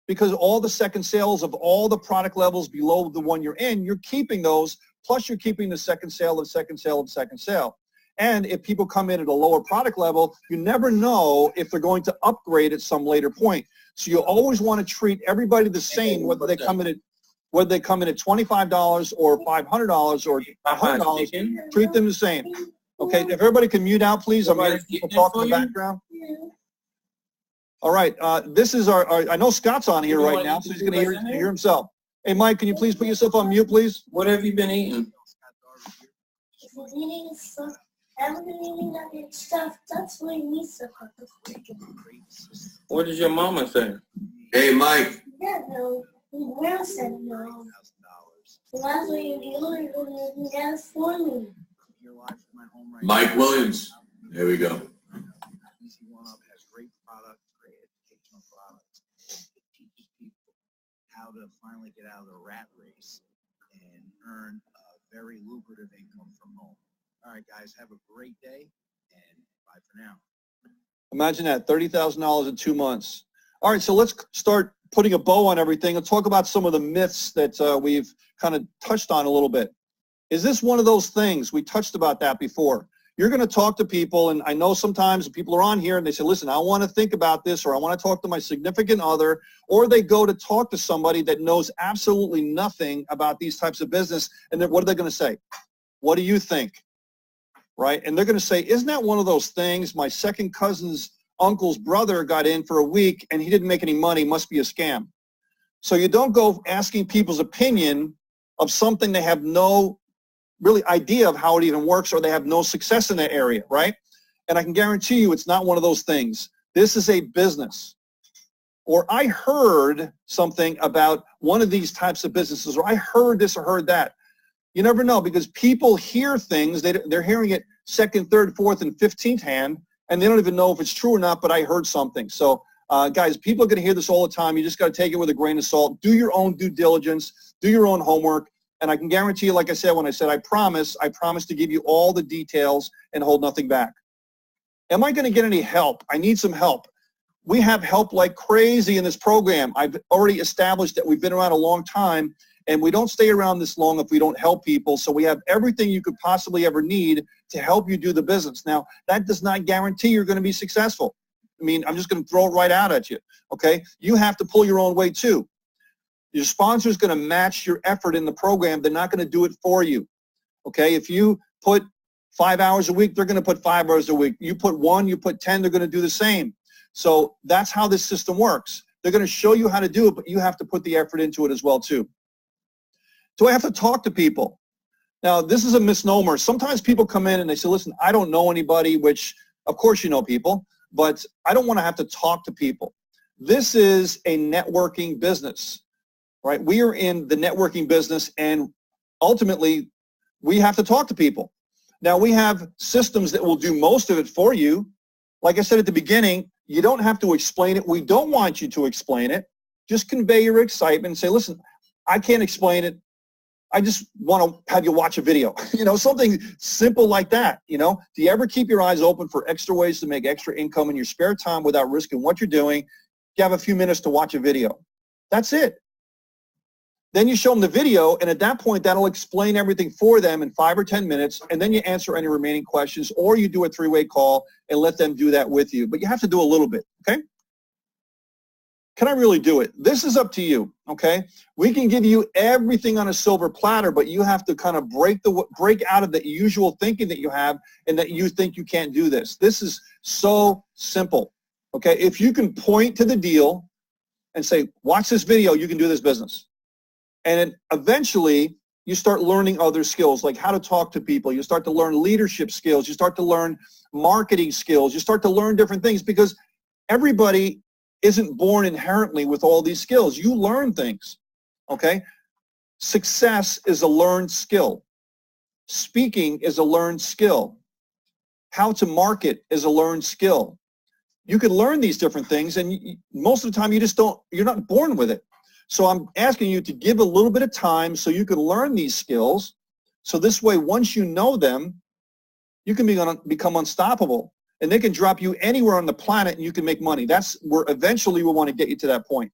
because all the second sales of all the product levels below the one you're in, you're keeping those, plus you're keeping the second sale of second sale of second sale. And if people come in at a lower product level, you never know if they're going to upgrade at some later point. So you always want to treat everybody the same, whether they come in at $25 or $500 or $100, treat them the same. Okay, if everybody can mute out, please. I'm hearing people talking in the background. All right, this is our I know Scott's on here right now, so he's going to hear himself. Hey, Mike, can you please put yourself on mute, please? What have you been eating? eating stuff. Everyone eating that good stuff. That's why we suck. What did your mama say? Hey, Mike. Yeah, no. Will said no. That's what you're doing. You're doing that for me. Mike Williams. There we go. Easy1up has great products, great educational products. It teaches people how to finally get out of the rat race and earn a very lucrative income from home. All right, guys, have a great day, and bye for now. Imagine that, $30,000 in 2 months. All right, so let's start putting a bow on everything and talk about some of the myths that we've kind of touched on a little bit. Is this one of those things? We touched about that before. You're going to talk to people, and I know sometimes people are on here and they say, listen, I want to think about this, or I want to talk to my significant other, or they go to talk to somebody that knows absolutely nothing about these types of business, and then what are they going to say? What do you think? Right? And they're going to say, isn't that one of those things? My second cousin's uncle's brother got in for a week and he didn't make any money, must be a scam. So you don't go asking people's opinion of something they have no really idea of how it even works, or they have no success in that area, right? And I can guarantee you it's not one of those things. This is a business. Or I heard something about one of these types of businesses, or I heard this or heard that. You never know, because people hear things, they're hearing it second, third, fourth, and 15th hand, and they don't even know if it's true or not, but I heard something. So guys, people are going to hear this all the time. You just got to take it with a grain of salt. Do your own due diligence. Do your own homework. And I can guarantee you, like I said, when I said I promise to give you all the details and hold nothing back. Am I going to get any help? I need some help. We have help like crazy in this program. I've already established that we've been around a long time, and we don't stay around this long if we don't help people. So we have everything you could possibly ever need to help you do the business. Now, that does not guarantee you're going to be successful. I mean, I'm just going to throw it right out at you, okay? You have to pull your own weight too. Your sponsor is going to match your effort in the program. They're not going to do it for you, okay? If you put 5 hours a week, they're going to put 5 hours a week. You put 1, you put 10, they're going to do the same. So that's how this system works. They're going to show you how to do it, but you have to put the effort into it as well too. Do I have to talk to people? Now, this is a misnomer. Sometimes people come in and they say, listen, I don't know anybody, which of course you know people, but I don't want to have to talk to people. This is a networking business, right? We are in the networking business, and ultimately we have to talk to people. Now, we have systems that will do most of it for you. Like I said at the beginning, you don't have to explain it. We don't want you to explain it. Just convey your excitement and say, listen, I can't explain it. I just want to have you watch a video, you know, something simple like that. You know, do you ever keep your eyes open for extra ways to make extra income in your spare time without risking what you're doing? You have a few minutes to watch a video. That's it. Then you show them the video, and at that point, that'll explain everything for them in 5 or 10 minutes, and then you answer any remaining questions, or you do a 3-way call and let them do that with you. But you have to do a little bit, okay? Can I really do it? This is up to you, okay? We can give you everything on a silver platter, but you have to kind of break out of the usual thinking that you have and that you think you can't do this. This is so simple, okay? If you can point to the deal and say, watch this video, you can do this business. And then eventually, you start learning other skills, like how to talk to people. You start to learn leadership skills. You start to learn marketing skills. You start to learn different things, because everybody isn't born inherently with all these skills. You learn things, okay? Success is a learned skill. Speaking is a learned skill. How to market is a learned skill. You can learn these different things, and most of the time you're not born with it. So I'm asking you to give a little bit of time so you can learn these skills. So this way, once you know them, you can become unstoppable. And they can drop you anywhere on the planet and you can make money. That's where eventually we want to get you to that point.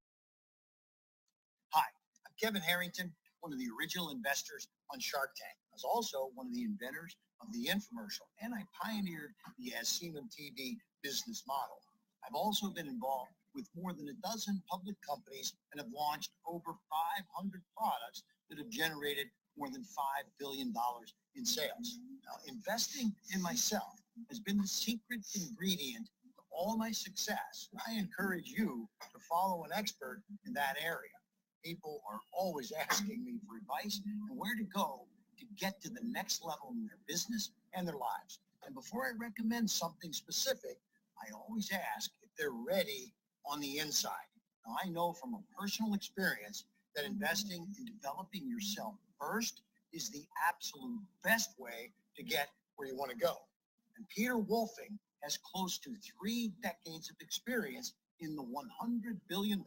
Hi, I'm Kevin Harrington, one of the original investors on Shark Tank. I was also one of the inventors of the infomercial, and I pioneered the As-Seen-On TV business model. I've also been involved with more than a dozen public companies and have launched over 500 products that have generated more than $5 billion in sales. Now, investing in myself has been the secret ingredient to all my success. I encourage you to follow an expert in that area. People are always asking me for advice and where to go to get to the next level in their business and their lives. And before I recommend something specific, I always ask if they're ready on the inside. Now, I know from a personal experience that investing in developing yourself first is the absolute best way to get where you want to go. And Peter Wolfing has close to 3 decades of experience in the $100 billion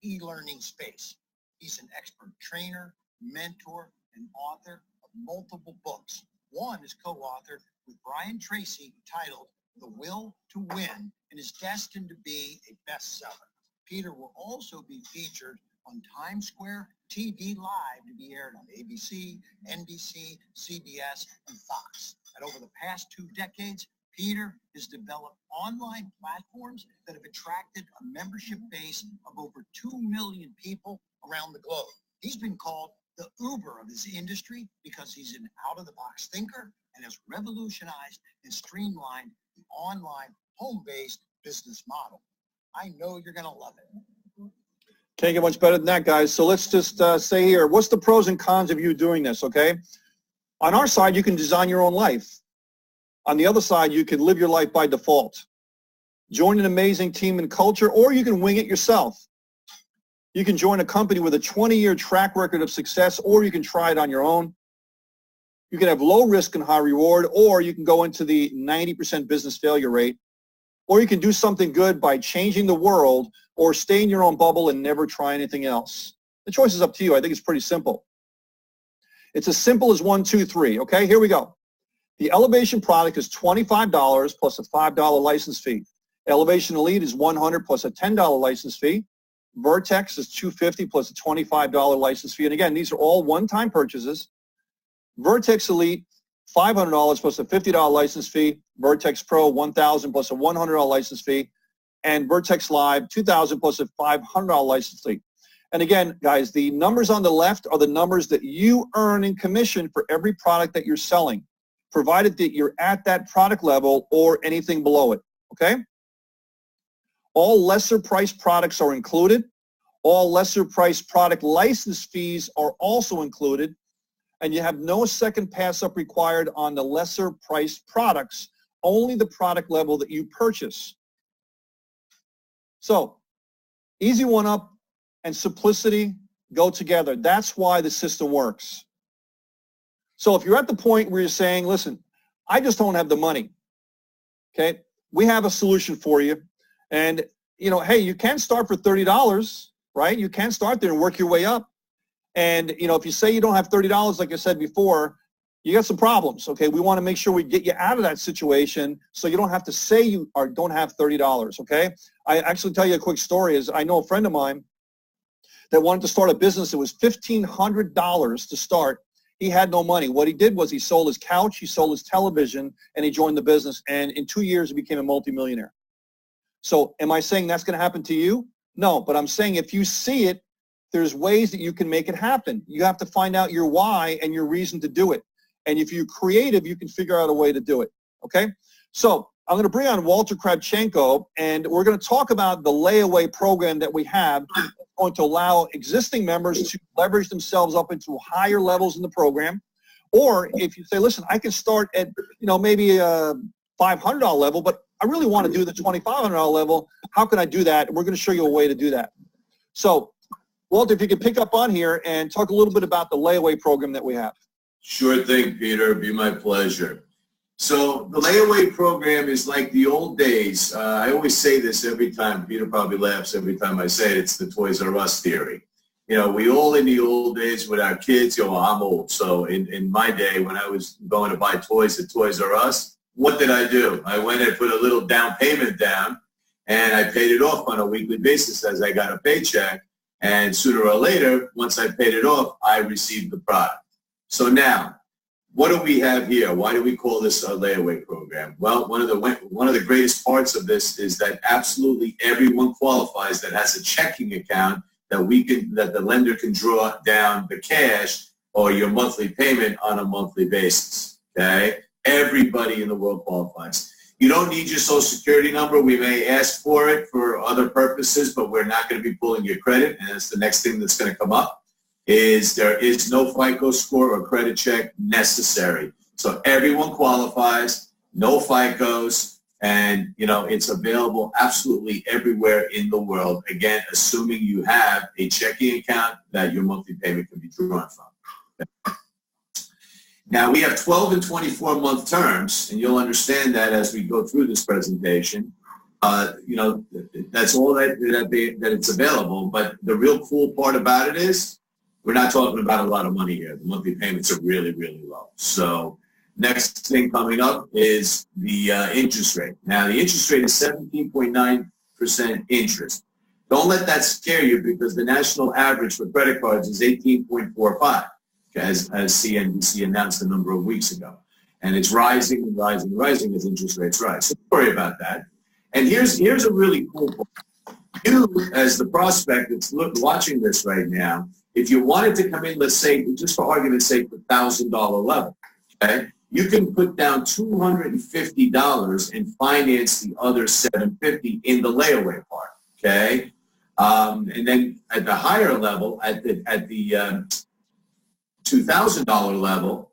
e-learning space. He's an expert trainer, mentor, and author of multiple books. One is co-authored with Brian Tracy titled The Will to Win and is destined to be a bestseller. Peter will also be featured on Times Square TV Live to be aired on ABC, NBC, CBS, and Fox. And over the past 2 decades, Peter has developed online platforms that have attracted a membership base of over 2 million people around the globe. He's been called the Uber of his industry because he's an out-of-the-box thinker and has revolutionized and streamlined the online home-based business model. I know you're going to love it. Can't get much better than that, guys. So let's just say here, what's the pros and cons of you doing this, okay? On our side, you can design your own life. On the other side, you can live your life by default. Join an amazing team and culture, or you can wing it yourself. You can join a company with a 20-year track record of success, or you can try it on your own. You can have low risk and high reward, or you can go into the 90% business failure rate, or you can do something good by changing the world, or stay in your own bubble and never try anything else. The choice is up to you. I think it's pretty simple. It's as simple as 1, 2, 3. Okay, here we go. The Elevation product is $25 plus a $5 license fee. Elevation Elite is $100 plus a $10 license fee. Vertex is $250 plus a $25 license fee. And again, these are all one-time purchases. Vertex Elite, $500 plus a $50 license fee. Vertex Pro, $1,000 plus a $100 license fee. And Vertex Live, $2,000 plus a $500 license fee. And again, guys, the numbers on the left are the numbers that you earn in commission for every product that you're selling, provided that you're at that product level or anything below it, okay? All lesser priced products are included. All lesser priced product license fees are also included. And you have no second pass up required on the lesser priced products, only the product level that you purchase. So, Easy1up and simplicity go together. That's why the system works. So if you're at the point where you're saying, listen, I just don't have the money, okay, we have a solution for you. And, you know, hey, you can start for $30, right? You can start there and work your way up. And, you know, if you say you don't have $30, like I said before, you got some problems, okay? We want to make sure we get you out of that situation so you don't have to say you don't have $30, okay? I actually tell you a quick story is I know a friend of mine that wanted to start a business. It was $1,500 to start. He had no money. What he did was he sold his couch, he sold his television, and he joined the business. And in 2 years, he became a multimillionaire. So am I saying that's going to happen to you? No, but I'm saying if you see it, there's ways that you can make it happen. You have to find out your why and your reason to do it. And if you're creative, you can figure out a way to do it, okay? So I'm going to bring on Walter Kravchenko, and we're going to talk about the layaway program that we have. It's going to allow existing members to leverage themselves up into higher levels in the program. Or if you say, listen, I can start at, you know, maybe a $500 level, but I really want to do the $2,500 level. How can I do that? And we're going to show you a way to do that. So, Walter, if you could pick up on here and talk a little bit about the layaway program that we have. Sure thing, Peter. It'd be my pleasure. So the layaway program is like the old days. I always say this every time. Peter probably laughs every time I say it. It's the Toys R Us theory. You know, we all in the old days with our kids, you know, I'm old. So in my day when I was going to buy toys at Toys R Us, what did I do? I went and put a little down payment down, and I paid it off on a weekly basis as I got a paycheck. And sooner or later, once I paid it off, I received the product. So now, what do we have here? Why do we call this a layaway program? Well, one of the greatest parts of this is that absolutely everyone qualifies that has a checking account that the lender can draw down the cash or your monthly payment on a monthly basis. Okay, everybody in the world qualifies. You don't need your social security number. We may ask for it for other purposes, but we're not going to be pulling your credit, and that's the next thing that's going to come up. is there is no FICO score or credit check necessary. So everyone qualifies, no FICOs, and it's available absolutely everywhere in the world. Again, assuming you have a checking account that your monthly payment can be drawn from. Now, we have 12 and 24-month terms, and you'll understand that as we go through this presentation. That's all that it's available. But the real cool part about it is we're not talking about a lot of money here. The monthly payments are really, really low. So next thing coming up is the interest rate. Now, the interest rate is 17.9% interest. Don't let that scare you, because the national average for credit cards is 18.45, as CNBC announced a number of weeks ago. And it's rising and rising and rising as interest rates rise. So don't worry about that. And here's a really cool point. You, as the prospect that's watching this right now, if you wanted to come in, let's say, just for argument's sake, the $1,000 level, okay, you can put down $250 and finance the other $750 in the layaway part, okay? And then at the higher level, at the $2,000 level,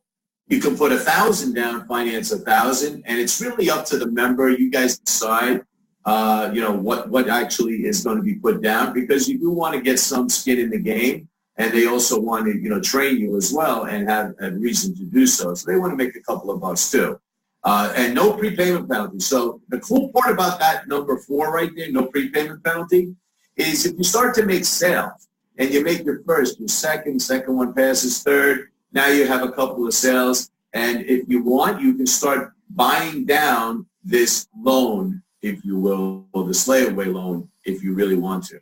you can put $1,000 down, finance $1,000, and it's really up to the member. You guys decide, what actually is going to be put down, because you do want to get some skin in the game, and they also want to, train you as well and have a reason to do so. So they want to make a couple of bucks too, and no prepayment penalty. So the cool part about that number 4 right there, no prepayment penalty, is if you start to make sales and you make your first, your second one passes, third. Now you have a couple of sales, and if you want, you can start buying down this loan, if you will, or this layaway loan, if you really want to,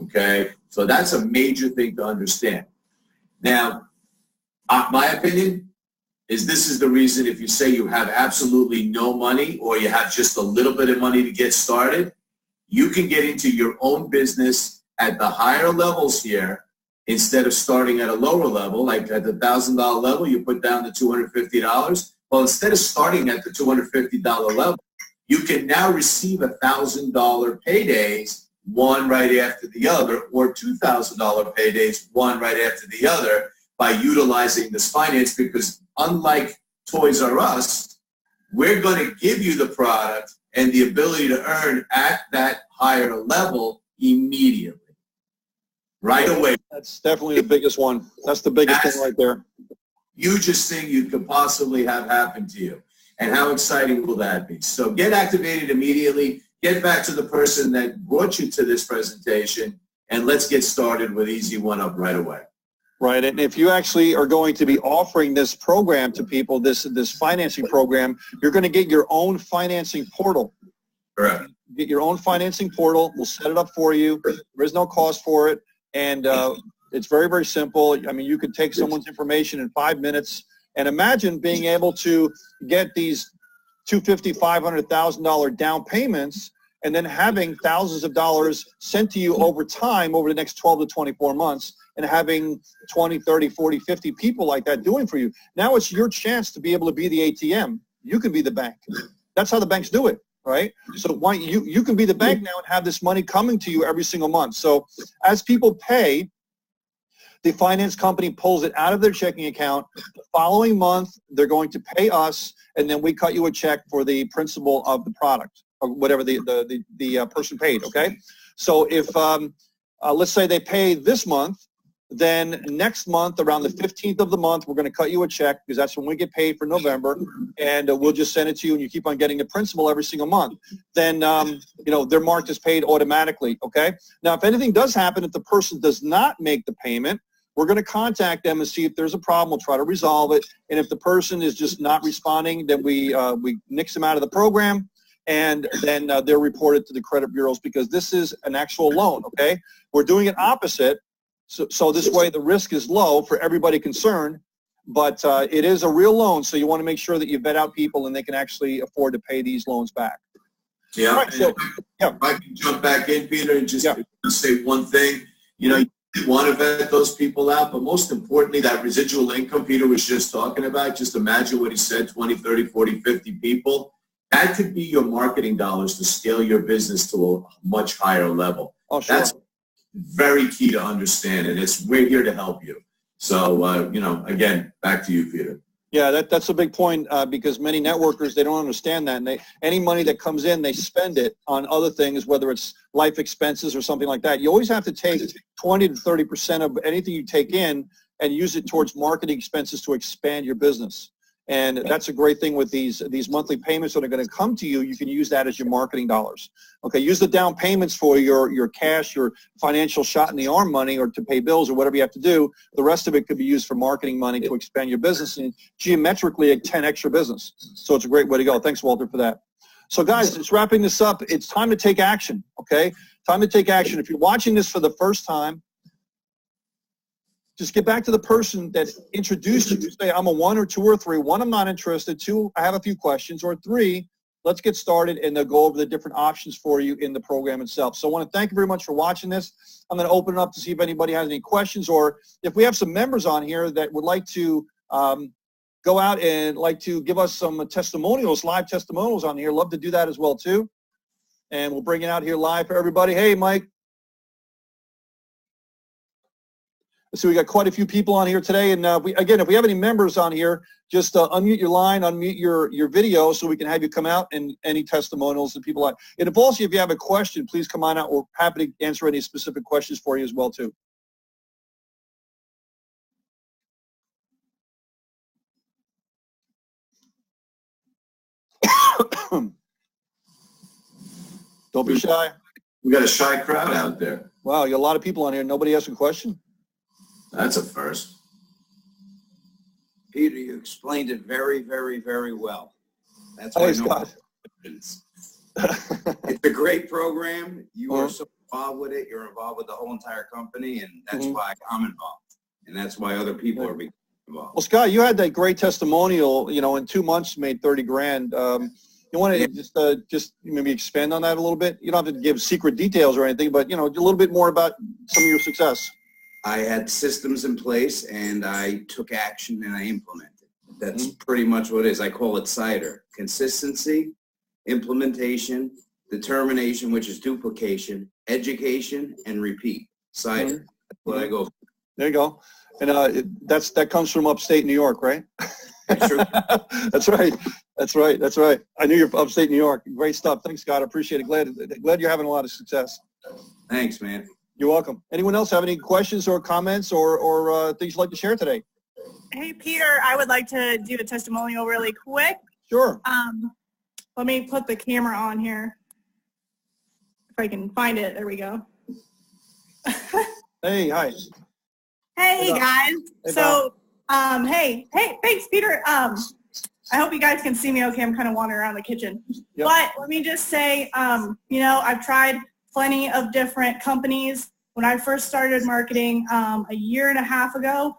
okay? So that's a major thing to understand. Now, my opinion is this is the reason, if you say you have absolutely no money or you have just a little bit of money to get started, you can get into your own business at the higher levels here. Instead of starting at a lower level, like at the $1,000 level, you put down the $250. Well, instead of starting at the $250 level, you can now receive $1,000 paydays, one right after the other, or $2,000 paydays, one right after the other, by utilizing this finance, because unlike Toys R Us, we're going to give you the product and the ability to earn at that higher level immediately. Right away. That's definitely the biggest one. That's the biggest thing right there. Hugest thing you could possibly have happen to you. And how exciting will that be? So get activated immediately. Get back to the person that brought you to this presentation, and let's get started with Easy1up right away. Right, and if you actually are going to be offering this program to people, this financing program, you're going to get your own financing portal. Correct. Get your own financing portal. We'll set it up for you. There is no cost for it. And it's very, very simple. I mean, you could take someone's information in 5 minutes, and imagine being able to get these $250,000, $500,000 down payments, and then having thousands of dollars sent to you over time, over the next 12 to 24 months, and having 20, 30, 40, 50 people like that doing for you. Now it's your chance to be able to be the ATM. You can be the bank. That's how the banks do it. Right? So why you can be the bank now and have this money coming to you every single month. So as people pay, the finance company pulls it out of their checking account. The following month, they're going to pay us, and then we cut you a check for the principal of the product, or whatever the person paid, okay? So if, let's say they pay this month, then next month, around the 15th of the month, we're going to cut you a check, because that's when we get paid for November, and we'll just send it to you, and you keep on getting the principal every single month. Then, they're marked as paid automatically, okay? Now, if anything does happen, if the person does not make the payment, we're going to contact them and see if there's a problem. We'll try to resolve it, and if the person is just not responding, then we nix them out of the program, and then they're reported to the credit bureaus, because this is an actual loan, okay? We're doing it opposite. So this way the risk is low for everybody concerned, but it is a real loan, so you want to make sure that you vet out people and they can actually afford to pay these loans back. Yeah. Right, so, yeah. If I can jump back in, Peter, and just say one thing. You want to vet those people out, but most importantly, that residual income Peter was just talking about, just imagine what he said, 20, 30, 40, 50 people. That could be your marketing dollars to scale your business to a much higher level. Oh, sure. That's very key to understand, and we're here to help you. So, you know, again, back to you, Peter. Yeah, that's a big point because many networkers, they don't understand that. And any money that comes in, they spend it on other things, whether it's life expenses or something like that. You always have to take 20 to 30% of anything you take in and use it towards marketing expenses to expand your business. And that's a great thing with these monthly payments that are going to come to you. You can use that as your marketing dollars. Okay, use the down payments for your cash, your financial shot in the arm money, or to pay bills or whatever you have to do. The rest of it could be used for marketing money to expand your business and geometrically a 10x your business. So it's a great way to go. Thanks, Walter, for that. So guys, it's wrapping this up. It's time to take action, okay? Time to take action. If you're watching this for the first time, just get back to the person that introduced you. Say, I'm a 1 or 2 or 3. 1, I'm not interested. 2, I have a few questions. Or 3, let's get started, and they'll go over the different options for you in the program itself. So I want to thank you very much for watching this. I'm going to open it up to see if anybody has any questions, or if we have some members on here that would like to go out and like to give us some testimonials, live testimonials on here. Love to do that as well, too. And we'll bring it out here live for everybody. Hey, Mike. So we got quite a few people on here today, and again, if we have any members on here, just unmute your line, unmute your video, so we can have you come out and any testimonials that people like. And if also if you have a question, please come on out. We're happy to answer any specific questions for you as well too. Don't be shy. We got a shy crowd out there. Wow, you got a lot of people on here. Nobody asking a question? That's a first. Peter, you explained it very, very, very well. That's why Thanks, God. It's a great program. You are so involved with it. You're involved with the whole entire company, and that's why I'm involved. And that's why other people are becoming involved. Well, Scott, you had that great testimonial, you know, in 2 months you made 30 grand. You want to just maybe expand on that a little bit? You don't have to give secret details or anything, but, you know, a little bit more about some of your success. I had systems in place, and I took action, and I implemented. That's pretty much what it is. I call it CIDR. Consistency, implementation, determination, which is duplication, education, and repeat. CIDR. That's what I go for. There you go. And that comes from upstate New York, right? That's true. That's right. That's right. That's right. I knew you're upstate New York. Great stuff. Thanks, Scott. I appreciate it. Glad you're having a lot of success. Thanks, man. You're welcome. Anyone else have any questions or comments or things you'd like to share today? Hey, Peter, I would like to do a testimonial really quick. Sure. Let me put the camera on here. If I can find it. There we go. Hey, hi. Hey, guys. Hey, so, hey, thanks, Peter. I hope you guys can see me okay. I'm kind of wandering around the kitchen. Yep. But let me just say, you know, I've tried plenty of different companies. When I first started marketing a year and a half ago,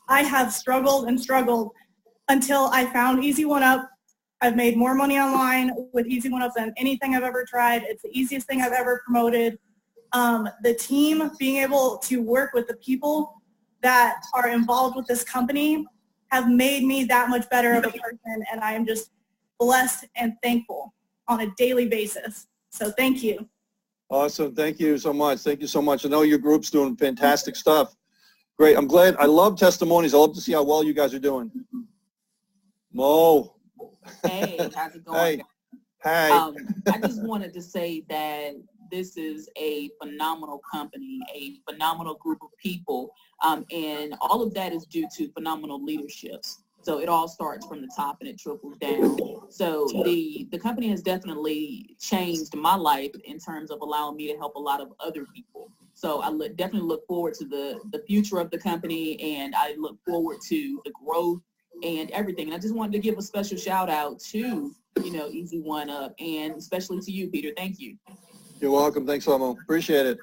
I have struggled and struggled until I found Easy1up. I've made more money online with Easy1up than anything I've ever tried. It's the easiest thing I've ever promoted. The team, being able to work with the people that are involved with this company have made me that much better of a person, and I am just blessed and thankful on a daily basis. So thank you. Awesome. Thank you so much. Thank you so much. I know your group's doing fantastic stuff. Great. I'm glad. I love testimonies. I love to see how well you guys are doing. Mo. Hey, how's it going? Hey. I just wanted to say that this is a phenomenal company, a phenomenal group of people, and all of that is due to phenomenal leadership. So it all starts from the top and it trickles down. So the company has definitely changed my life in terms of allowing me to help a lot of other people. So I definitely look forward to the future of the company, and I look forward to the growth and everything. And I just wanted to give a special shout out to, you know, Easy1up, and especially to you, Peter. Thank you. You're welcome. Thanks, Mo. Appreciate it.